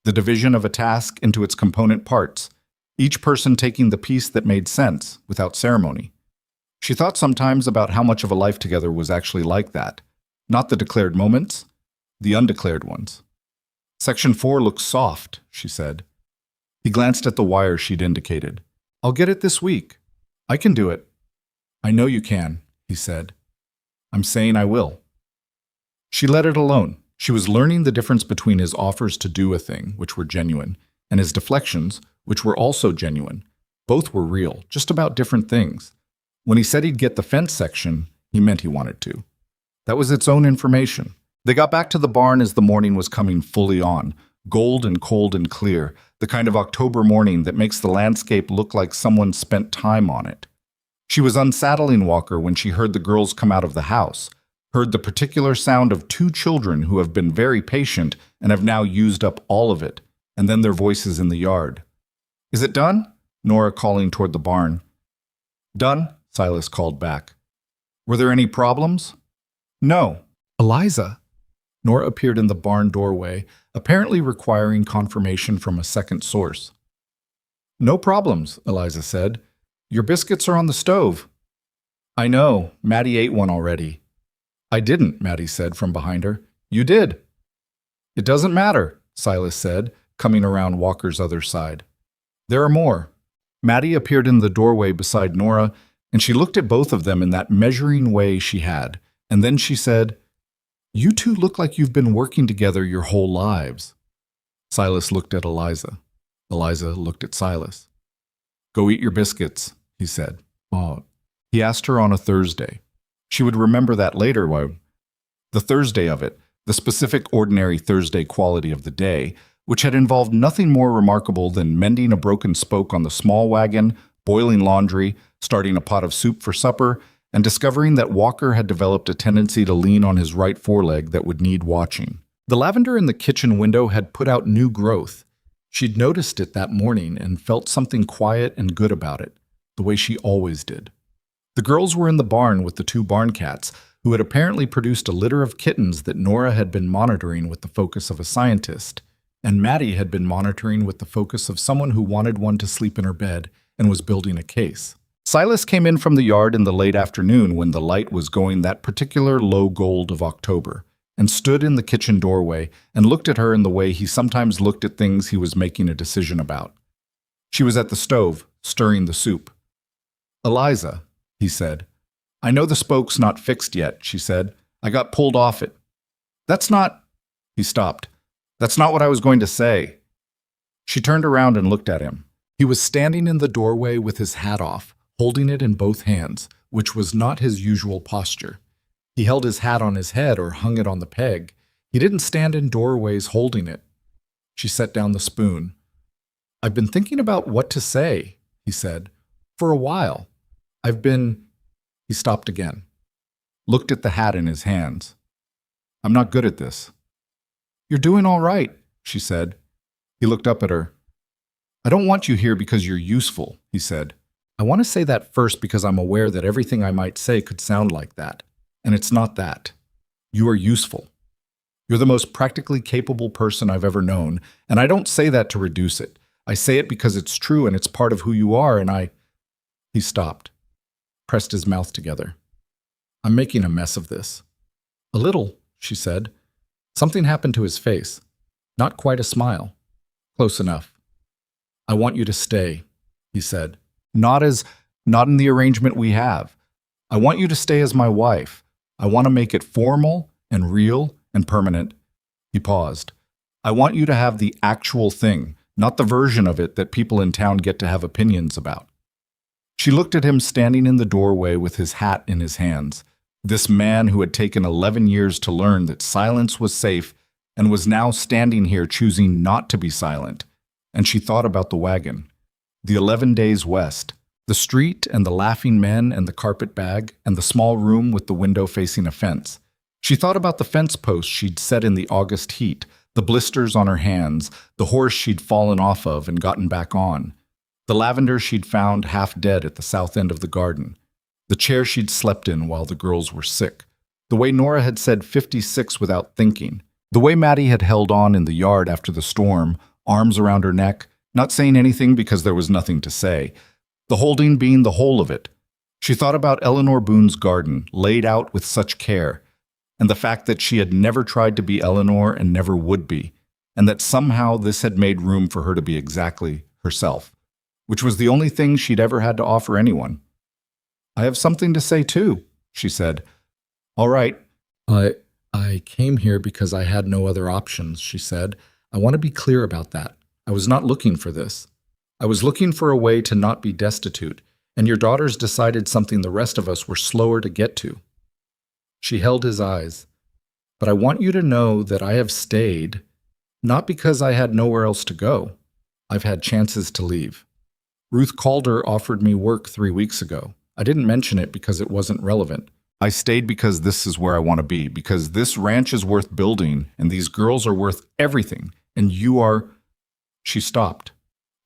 the division of a task into its component parts, each person taking the piece that made sense, without ceremony. She thought sometimes about how much of a life together was actually like that. Not the declared moments, the undeclared ones. Section 4 looks soft, she said. He glanced at the wire she'd indicated. I'll get it this week. I can do it. I know you can, he said. I'm saying I will. She let it alone. She was learning the difference between his offers to do a thing, which were genuine, and his deflections, which were also genuine. Both were real, just about different things. When he said he'd get the fence section, he meant he wanted to. That was its own information. They got back to the barn as the morning was coming fully on, gold and cold and clear, the kind of October morning that makes the landscape look like someone spent time on it. She was unsaddling Walker when she heard the girls come out of the house, heard the particular sound of two children who have been very patient and have now used up all of it, and then their voices in the yard. Is it done? Nora calling toward the barn. Done, Silas called back. Were there any problems? No. Eliza. Nora appeared in the barn doorway, apparently requiring confirmation from a second source. No problems, Eliza said. Your biscuits are on the stove. I know. Maddie ate one already. I didn't, Maddie said from behind her. You did. It doesn't matter, Silas said, coming around Walker's other side. There are more. Maddie appeared in the doorway beside Nora, and she looked at both of them in that measuring way she had, and then she said, You two look like you've been working together your whole lives. Silas looked at Eliza. Eliza looked at Silas. Go eat your biscuits, he said. Oh. He asked her on a Thursday. She would remember that later. The Thursday of it, the specific ordinary Thursday quality of the day, which had involved nothing more remarkable than mending a broken spoke on the small wagon, boiling laundry, starting a pot of soup for supper, and discovering that Walker had developed a tendency to lean on his right foreleg that would need watching. The lavender in the kitchen window had put out new growth. She'd noticed it that morning and felt something quiet and good about it, the way she always did. The girls were in the barn with the two barn cats, who had apparently produced a litter of kittens that Nora had been monitoring with the focus of a scientist, and Maddie had been monitoring with the focus of someone who wanted one to sleep in her bed and was building a case. Silas came in from the yard in the late afternoon when the light was going that particular low gold of October, and stood in the kitchen doorway and looked at her in the way he sometimes looked at things he was making a decision about. She was at the stove, stirring the soup. Eliza, he said. I know the spoke's not fixed yet, she said. I got pulled off it. That's not... He stopped. That's not what I was going to say. She turned around and looked at him. He was standing in the doorway with his hat off, holding it in both hands, which was not his usual posture. He held his hat on his head or hung it on the peg. He didn't stand in doorways holding it. She set down the spoon. I've been thinking about what to say, he said. For a while. He stopped again. Looked at the hat in his hands. I'm not good at this. You're doing all right, she said. He looked up at her. I don't want you here because you're useful, he said. I want to say that first because I'm aware that everything I might say could sound like that. And it's not that. You are useful. You're the most practically capable person I've ever known, and I don't say that to reduce it. I say it because it's true and it's part of who you are, and I... He stopped, pressed his mouth together. I'm making a mess of this. A little, she said. Something happened to his face. Not quite a smile. Close enough. I want you to stay, he said. Not in the arrangement we have. I want you to stay as my wife. I want to make it formal and real and permanent. He paused. I want you to have the actual thing, not the version of it that people in town get to have opinions about. She looked at him standing in the doorway with his hat in his hands. This man who had taken 11 years to learn that silence was safe and was now standing here choosing not to be silent. And she thought about the wagon, the 11 days west, the street and the laughing men and the carpet bag and the small room with the window facing a fence. She thought about the fence posts she'd set in the August heat, the blisters on her hands, the horse she'd fallen off of and gotten back on, the lavender she'd found half dead at the south end of the garden, the chair she'd slept in while the girls were sick, the way Nora had said 56 without thinking, the way Maddie had held on in the yard after the storm, arms around her neck, not saying anything because there was nothing to say, the holding being the whole of it. She thought about Eleanor Boone's garden, laid out with such care, and the fact that she had never tried to be Eleanor and never would be, and that somehow this had made room for her to be exactly herself, which was the only thing she'd ever had to offer anyone. I have something to say too, she said. All right. I came here because I had no other options, she said. I want to be clear about that. I was not looking for this. I was looking for a way to not be destitute, and your daughters decided something the rest of us were slower to get to. She held his eyes. But I want you to know that I have stayed, not because I had nowhere else to go. I've had chances to leave. Ruth Calder offered me work 3 weeks ago. I didn't mention it because it wasn't relevant. I stayed because this is where I want to be, because this ranch is worth building, and these girls are worth everything, and you are... She stopped,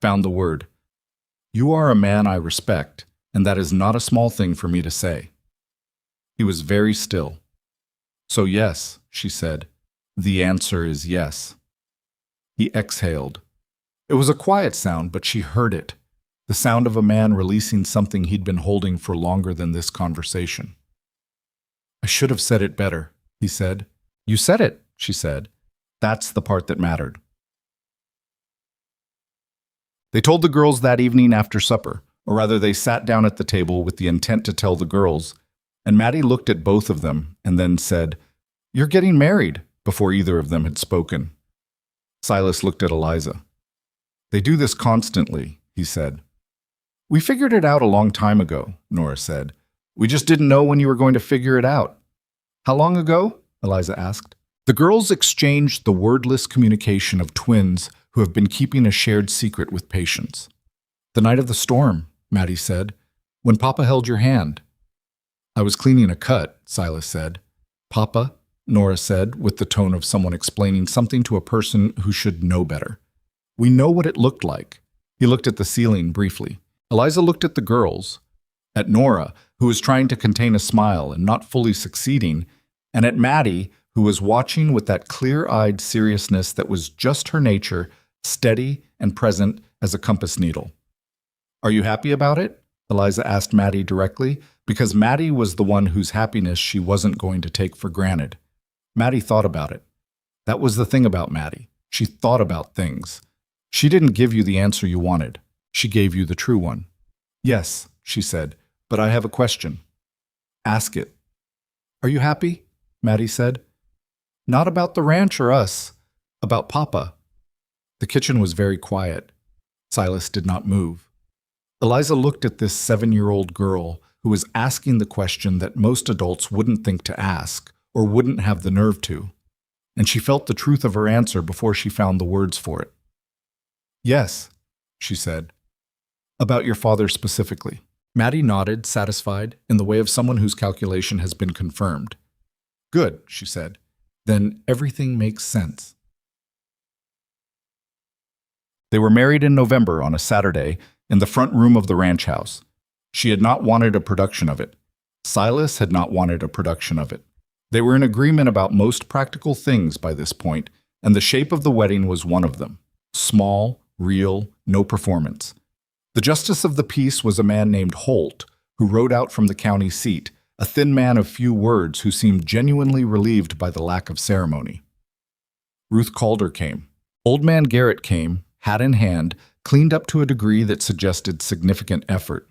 found the word. You are a man I respect, and that is not a small thing for me to say. He was very still. So yes, she said, the answer is yes. He exhaled. It was a quiet sound, but she heard it, the sound of a man releasing something he'd been holding for longer than this conversation. I should have said it better, he said. You said it, she said. That's the part that mattered. They told the girls that evening after supper, or rather they sat down at the table with the intent to tell the girls, and Maddie looked at both of them and then said, You're getting married, before either of them had spoken. Silas looked at Eliza. They do this constantly, he said. We figured it out a long time ago, Nora said. We just didn't know when you were going to figure it out. How long ago? Eliza asked. The girls exchanged the wordless communication of twins who have been keeping a shared secret with patience. The night of the storm, Maddie said, when Papa held your hand. I was cleaning a cut, Silas said. Papa, Nora said, with the tone of someone explaining something to a person who should know better. We know what it looked like. He looked at the ceiling briefly. Eliza looked at the girls, at Nora, who was trying to contain a smile and not fully succeeding, and at Maddie, who was watching with that clear-eyed seriousness that was just her nature, steady and present as a compass needle. Are you happy about it? Eliza asked Maddie directly, because Maddie was the one whose happiness she wasn't going to take for granted. Maddie thought about it. That was the thing about Maddie. She thought about things. She didn't give you the answer you wanted. She gave you the true one. Yes, she said, but I have a question. Ask it. Are you happy? Maddie said. Not about the ranch or us. About Papa. The kitchen was very quiet. Silas did not move. Eliza looked at this 7-year-old girl who was asking the question that most adults wouldn't think to ask or wouldn't have the nerve to, and she felt the truth of her answer before she found the words for it. Yes, she said. About your father specifically. Maddie nodded, satisfied, in the way of someone whose calculation has been confirmed. Good, she said. then everything makes sense. They were married in November on a Saturday in the front room of the ranch house. She had not wanted a production of it. Silas had not wanted a production of it. They were in agreement about most practical things by this point, and the shape of the wedding was one of them. Small, real, no performance. The justice of the peace was a man named Holt, who rode out from the county seat, a thin man of few words who seemed genuinely relieved by the lack of ceremony. Ruth Calder came. Old man Garrett came, hat in hand, cleaned up to a degree that suggested significant effort.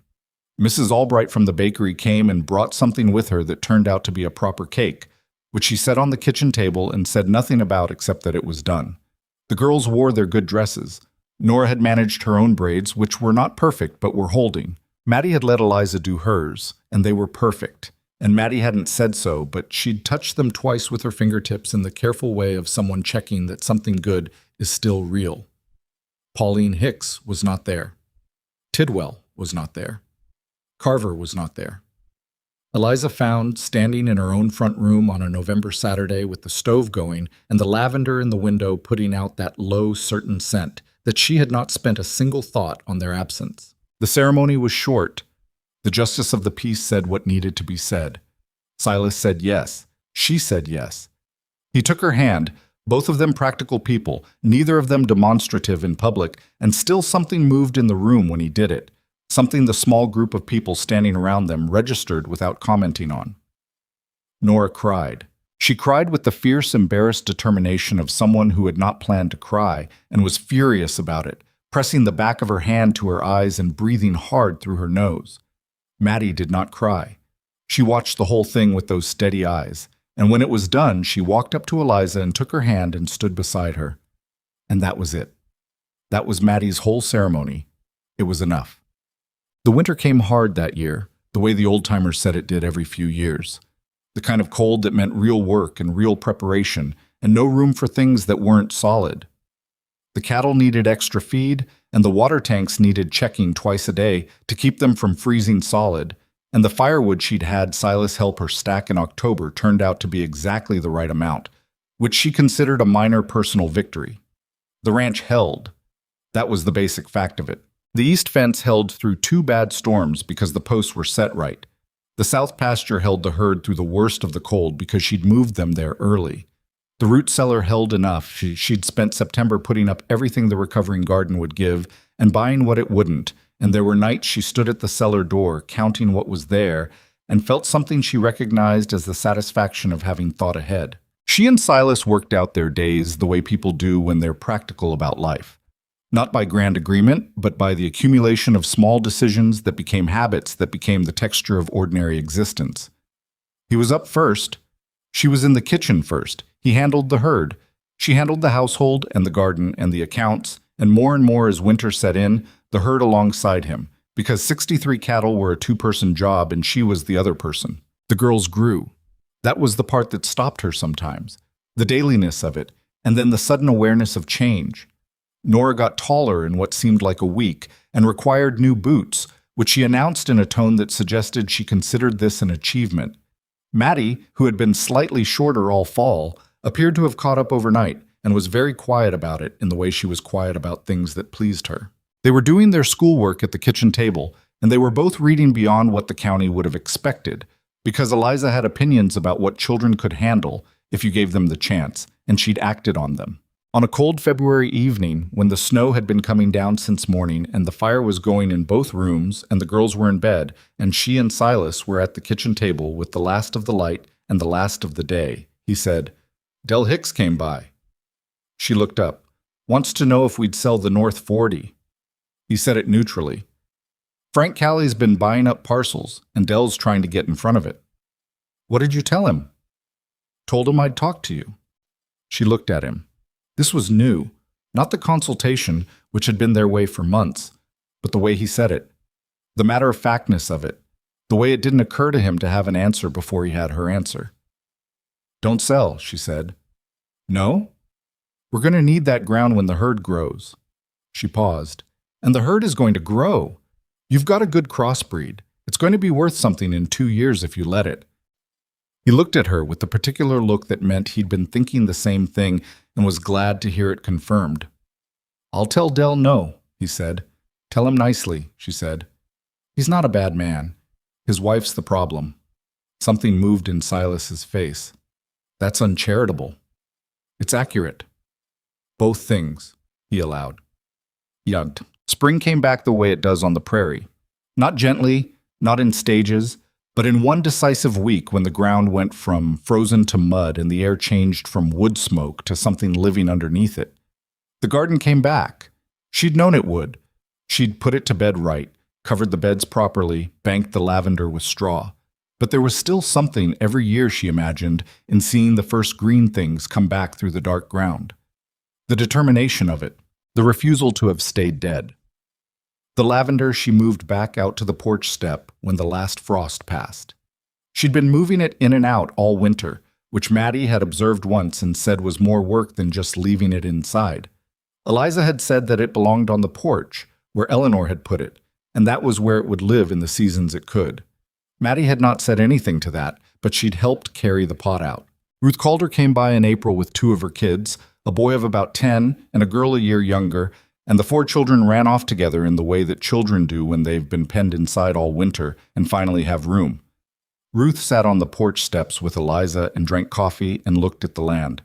Mrs. Albright from the bakery came and brought something with her that turned out to be a proper cake, which she set on the kitchen table and said nothing about except that it was done. The girls wore their good dresses. Nora had managed her own braids, which were not perfect but were holding. Maddie had let Eliza do hers, and they were perfect. And Maddie hadn't said so, but she'd touched them twice with her fingertips in the careful way of someone checking that something good is still real. Pauline Hicks was not there. Tidwell was not there. Carver was not there. Eliza found, standing in her own front room on a November Saturday with the stove going and the lavender in the window putting out that low, certain scent, that she had not spent a single thought on their absence. The ceremony was short. The justice of the peace said what needed to be said. Silas said yes. She said yes. He took her hand, both of them practical people, neither of them demonstrative in public, and still something moved in the room when he did it, something the small group of people standing around them registered without commenting on. Nora cried. She cried with the fierce, embarrassed determination of someone who had not planned to cry and was furious about it, pressing the back of her hand to her eyes and breathing hard through her nose. Maddie did not cry. She watched the whole thing with those steady eyes, and when it was done, she walked up to Eliza and took her hand and stood beside her. And that was it. That was Maddie's whole ceremony. It was enough. The winter came hard that year, the way the old-timers said it did every few years. The kind of cold that meant real work and real preparation, and no room for things that weren't solid. The cattle needed extra feed, and the water tanks needed checking twice a day to keep them from freezing solid, and the firewood she'd had Silas help her stack in October turned out to be exactly the right amount, which she considered a minor personal victory. The ranch held. That was the basic fact of it. The east fence held through 2 bad storms because the posts were set right. The south pasture held the herd through the worst of the cold because she'd moved them there early. The root cellar held enough. She'd spent September putting up everything the recovering garden would give and buying what it wouldn't, and there were nights she stood at the cellar door counting what was there and felt something she recognized as the satisfaction of having thought ahead. She and Silas worked out their days the way people do when they're practical about life. Not by grand agreement, but by the accumulation of small decisions that became habits that became the texture of ordinary existence. He was up first. She was in the kitchen first. He handled the herd. She handled the household and the garden and the accounts, and more as winter set in, the herd alongside him, because 63 cattle were a 2-person job and she was the other person. The girls grew. That was the part that stopped her sometimes, the dailiness of it, and then the sudden awareness of change. Nora got taller in what seemed like a week and required new boots, which she announced in a tone that suggested she considered this an achievement. Maddie, who had been slightly shorter all fall, appeared to have caught up overnight and was very quiet about it in the way she was quiet about things that pleased her. They were doing their schoolwork at the kitchen table, and they were both reading beyond what the county would have expected, because Eliza had opinions about what children could handle if you gave them the chance, and she'd acted on them. On a cold February evening, when the snow had been coming down since morning and the fire was going in both rooms and the girls were in bed and she and Silas were at the kitchen table with the last of the light and the last of the day, he said, "Del Hicks came by." She looked up. "Wants to know if we'd sell the North 40. He said it neutrally. "Frank Callie's been buying up parcels and Del's trying to get in front of it." "What did you tell him?" "Told him I'd talk to you." She looked at him. This was new, not the consultation, which had been their way for months, but the way he said it, the matter-of-factness of it, the way it didn't occur to him to have an answer before he had her answer. "Don't sell," she said. "No? We're going to need that ground when the herd grows." She paused. "And the herd is going to grow. You've got a good crossbreed. It's going to be worth something in 2 years if you let it." He looked at her with the particular look that meant he'd been thinking the same thing and was glad to hear it confirmed. "I'll tell Dell no," he said. "Tell him nicely," she said. "He's not a bad man. His wife's the problem." Something moved in Silas's face. "That's uncharitable." "It's accurate." "Both things," he allowed. Yugged. Spring came back the way it does on the prairie. Not gently, not in stages, but in one decisive week when the ground went from frozen to mud and the air changed from wood smoke to something living underneath it. The garden came back. She'd known it would. She'd put it to bed right, covered the beds properly, banked the lavender with straw. But there was still something every year, she imagined, in seeing the first green things come back through the dark ground. The determination of it, the refusal to have stayed dead. The lavender she moved back out to the porch step when the last frost passed. She'd been moving it in and out all winter, which Maddie had observed once and said was more work than just leaving it inside. Eliza had said that it belonged on the porch, where Eleanor had put it, and that was where it would live in the seasons it could. Maddie had not said anything to that, but she'd helped carry the pot out. Ruth Calder came by in April with 2 of her kids, a boy of about 10 and a girl a year younger, and the 4 children ran off together in the way that children do when they've been penned inside all winter and finally have room. Ruth sat on the porch steps with Eliza and drank coffee and looked at the land.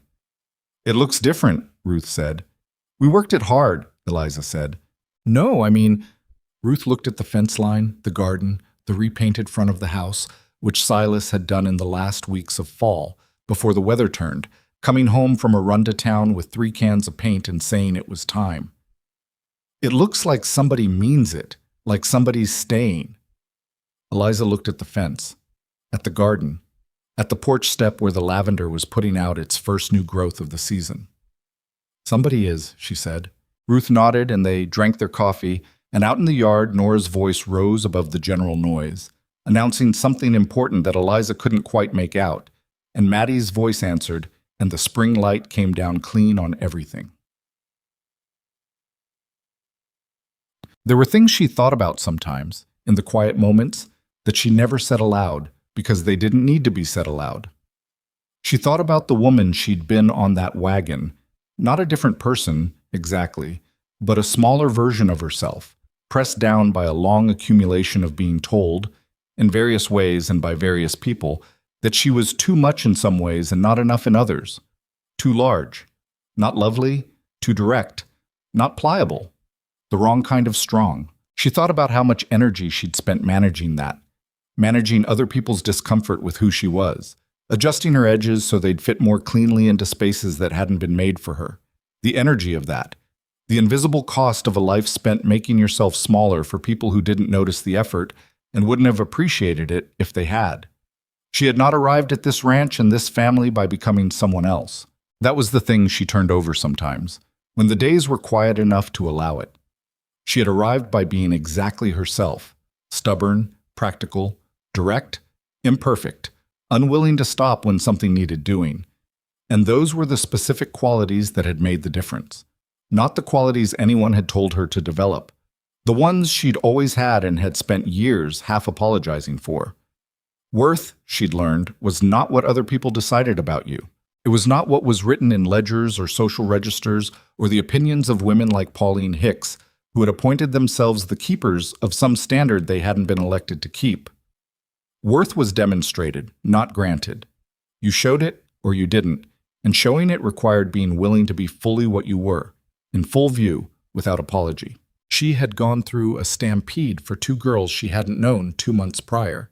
"It looks different," Ruth said. "We worked it hard," Eliza said. "No, I mean..." Ruth looked at the fence line, the garden, the repainted front of the house, which Silas had done in the last weeks of fall, before the weather turned, coming home from a run to town with 3 cans of paint and saying it was time. "It looks like somebody means it, like somebody's staying." Eliza looked at the fence, at the garden, at the porch step where the lavender was putting out its first new growth of the season. "Somebody is," she said. Ruth nodded and they drank their coffee, and out in the yard Nora's voice rose above the general noise, announcing something important that Eliza couldn't quite make out, and Maddie's voice answered, and the spring light came down clean on everything. There were things she thought about sometimes, in the quiet moments, that she never said aloud, because they didn't need to be said aloud. She thought about the woman she'd been on that wagon, not a different person, exactly, but a smaller version of herself, pressed down by a long accumulation of being told, in various ways and by various people, that she was too much in some ways and not enough in others, too large, not lovely, too direct, not pliable, the wrong kind of strong. She thought about how much energy she'd spent managing that, managing other people's discomfort with who she was, adjusting her edges so they'd fit more cleanly into spaces that hadn't been made for her. The energy of that, the invisible cost of a life spent making yourself smaller for people who didn't notice the effort and wouldn't have appreciated it if they had. She had not arrived at this ranch and this family by becoming someone else. That was the thing she turned over sometimes, when the days were quiet enough to allow it. She had arrived by being exactly herself, stubborn, practical, direct, imperfect, unwilling to stop when something needed doing. And those were the specific qualities that had made the difference. Not the qualities anyone had told her to develop. The ones she'd always had and had spent years half apologizing for. Worth, she'd learned, was not what other people decided about you. It was not what was written in ledgers or social registers or the opinions of women like Pauline Hicks, who had appointed themselves the keepers of some standard they hadn't been elected to keep. Worth was demonstrated, not granted. You showed it or you didn't, and showing it required being willing to be fully what you were, in full view, without apology. She had gone through a stampede for 2 girls she hadn't known 2 months prior,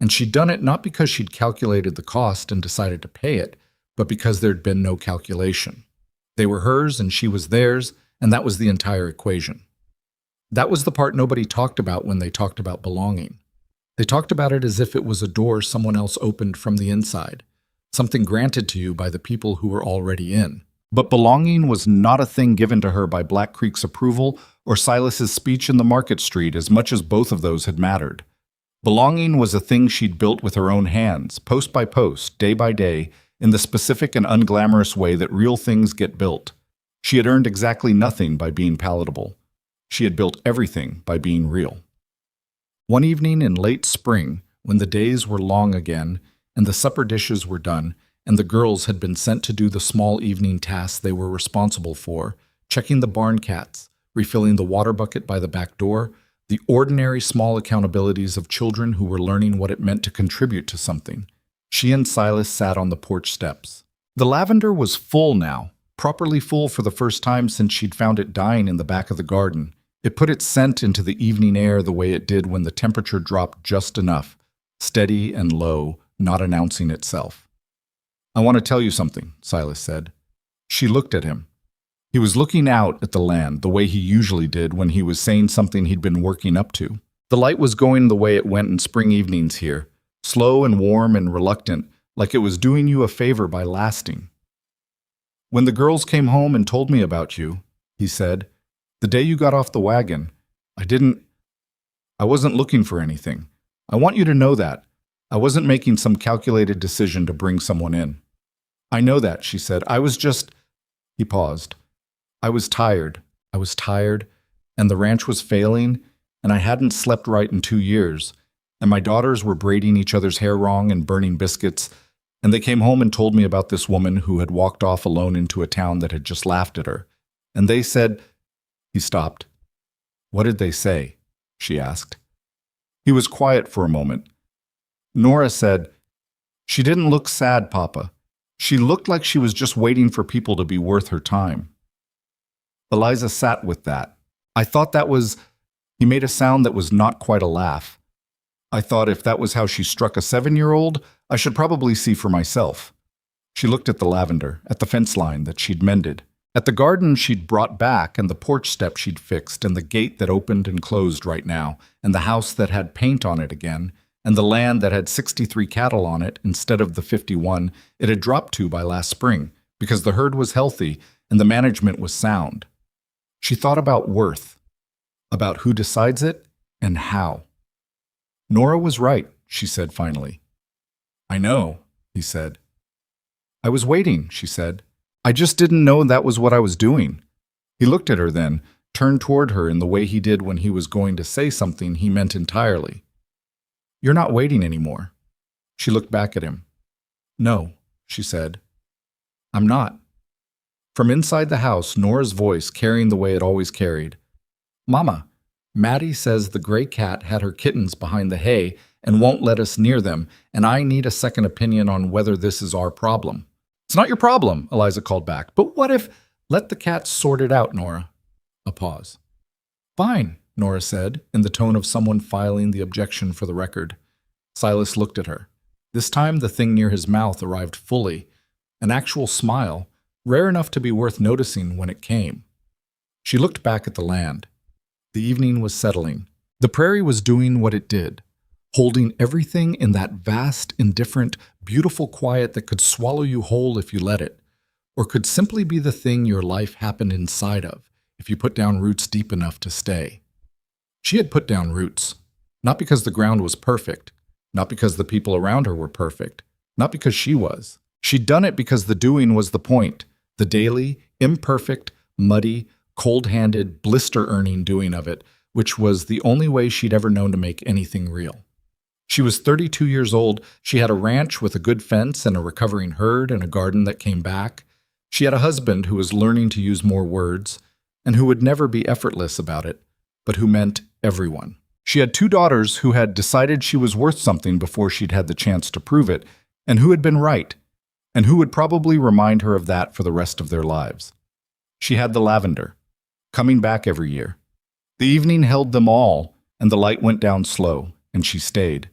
and she'd done it not because she'd calculated the cost and decided to pay it, but because there'd been no calculation. They were hers and she was theirs, and that was the entire equation. That was the part nobody talked about when they talked about belonging. They talked about it as if it was a door someone else opened from the inside, something granted to you by the people who were already in. But belonging was not a thing given to her by Black Creek's approval or Silas's speech in the Market Street, as much as both of those had mattered. Belonging was a thing she'd built with her own hands, post by post, day by day, in the specific and unglamorous way that real things get built. She had earned exactly nothing by being palatable. She had built everything by being real. One evening in late spring, when the days were long again, and the supper dishes were done, and the girls had been sent to do the small evening tasks they were responsible for, checking the barn cats, refilling the water bucket by the back door, the ordinary small accountabilities of children who were learning what it meant to contribute to something. She and Silas sat on the porch steps. The lavender was full now, properly full for the first time since she'd found it dying in the back of the garden. It put its scent into the evening air the way it did when the temperature dropped just enough, steady and low, not announcing itself. "I want to tell you something," Silas said. She looked at him. He was looking out at the land the way he usually did when he was saying something he'd been working up to. The light was going the way it went in spring evenings here, slow and warm and reluctant, like it was doing you a favor by lasting. "When the girls came home and told me about you," he said, "the day you got off the wagon, I wasn't looking for anything. I want you to know that. I wasn't making some calculated decision to bring someone in." "I know that," she said. He paused. I was tired, and the ranch was failing, and I hadn't slept right in 2 years, and my daughters were braiding each other's hair wrong and burning biscuits, and they came home and told me about this woman who had walked off alone into a town that had just laughed at her. And they said—" He stopped. "What did they say?" she asked. He was quiet for a moment. Nora said, "She didn't look sad, Papa. She looked like she was just waiting for people to be worth her time." Eliza sat with that. "I thought that was—" He made a sound that was not quite a laugh. "I thought if that was how she struck a 7-year-old, I should probably see for myself." She looked at the lavender, at the fence line that she'd mended, at the garden she'd brought back and the porch step she'd fixed and the gate that opened and closed right now and the house that had paint on it again and the land that had 63 cattle on it instead of the 51 it had dropped to by last spring because the herd was healthy and the management was sound. She thought about worth, about who decides it and how. "Nora was right," she said finally. "I know," he said. "I was waiting," she said. "I just didn't know that was what I was doing." He looked at her then, turned toward her in the way he did when he was going to say something he meant entirely. "You're not waiting anymore." She looked back at him. "No," she said. "I'm not." From inside the house, Nora's voice carrying the way it always carried. "Mama, Maddie says the gray cat had her kittens behind the hay and won't let us near them, and I need a second opinion on whether this is our problem." "It's not your problem," Eliza called back. "But what if—" "Let the cats sort it out, Nora." A pause. "Fine," Nora said, in the tone of someone filing the objection for the record. Silas looked at her. This time the thing near his mouth arrived fully, an actual smile, rare enough to be worth noticing when it came. She looked back at the land. The evening was settling. The prairie was doing what it did, holding everything in that vast, indifferent, beautiful quiet that could swallow you whole if you let it, or could simply be the thing your life happened inside of if you put down roots deep enough to stay. She had put down roots, not because the ground was perfect, not because the people around her were perfect, not because she was. She'd done it because the doing was the point, the daily, imperfect, muddy, cold-handed, blister-earning doing of it, which was the only way she'd ever known to make anything real. She was 32 years old. She had a ranch with a good fence and a recovering herd and a garden that came back. She had a husband who was learning to use more words and who would never be effortless about it, but who meant everyone. She had 2 daughters who had decided she was worth something before she'd had the chance to prove it, and who had been right, and who would probably remind her of that for the rest of their lives. She had the lavender, coming back every year. The evening held them all, and the light went down slow, and she stayed.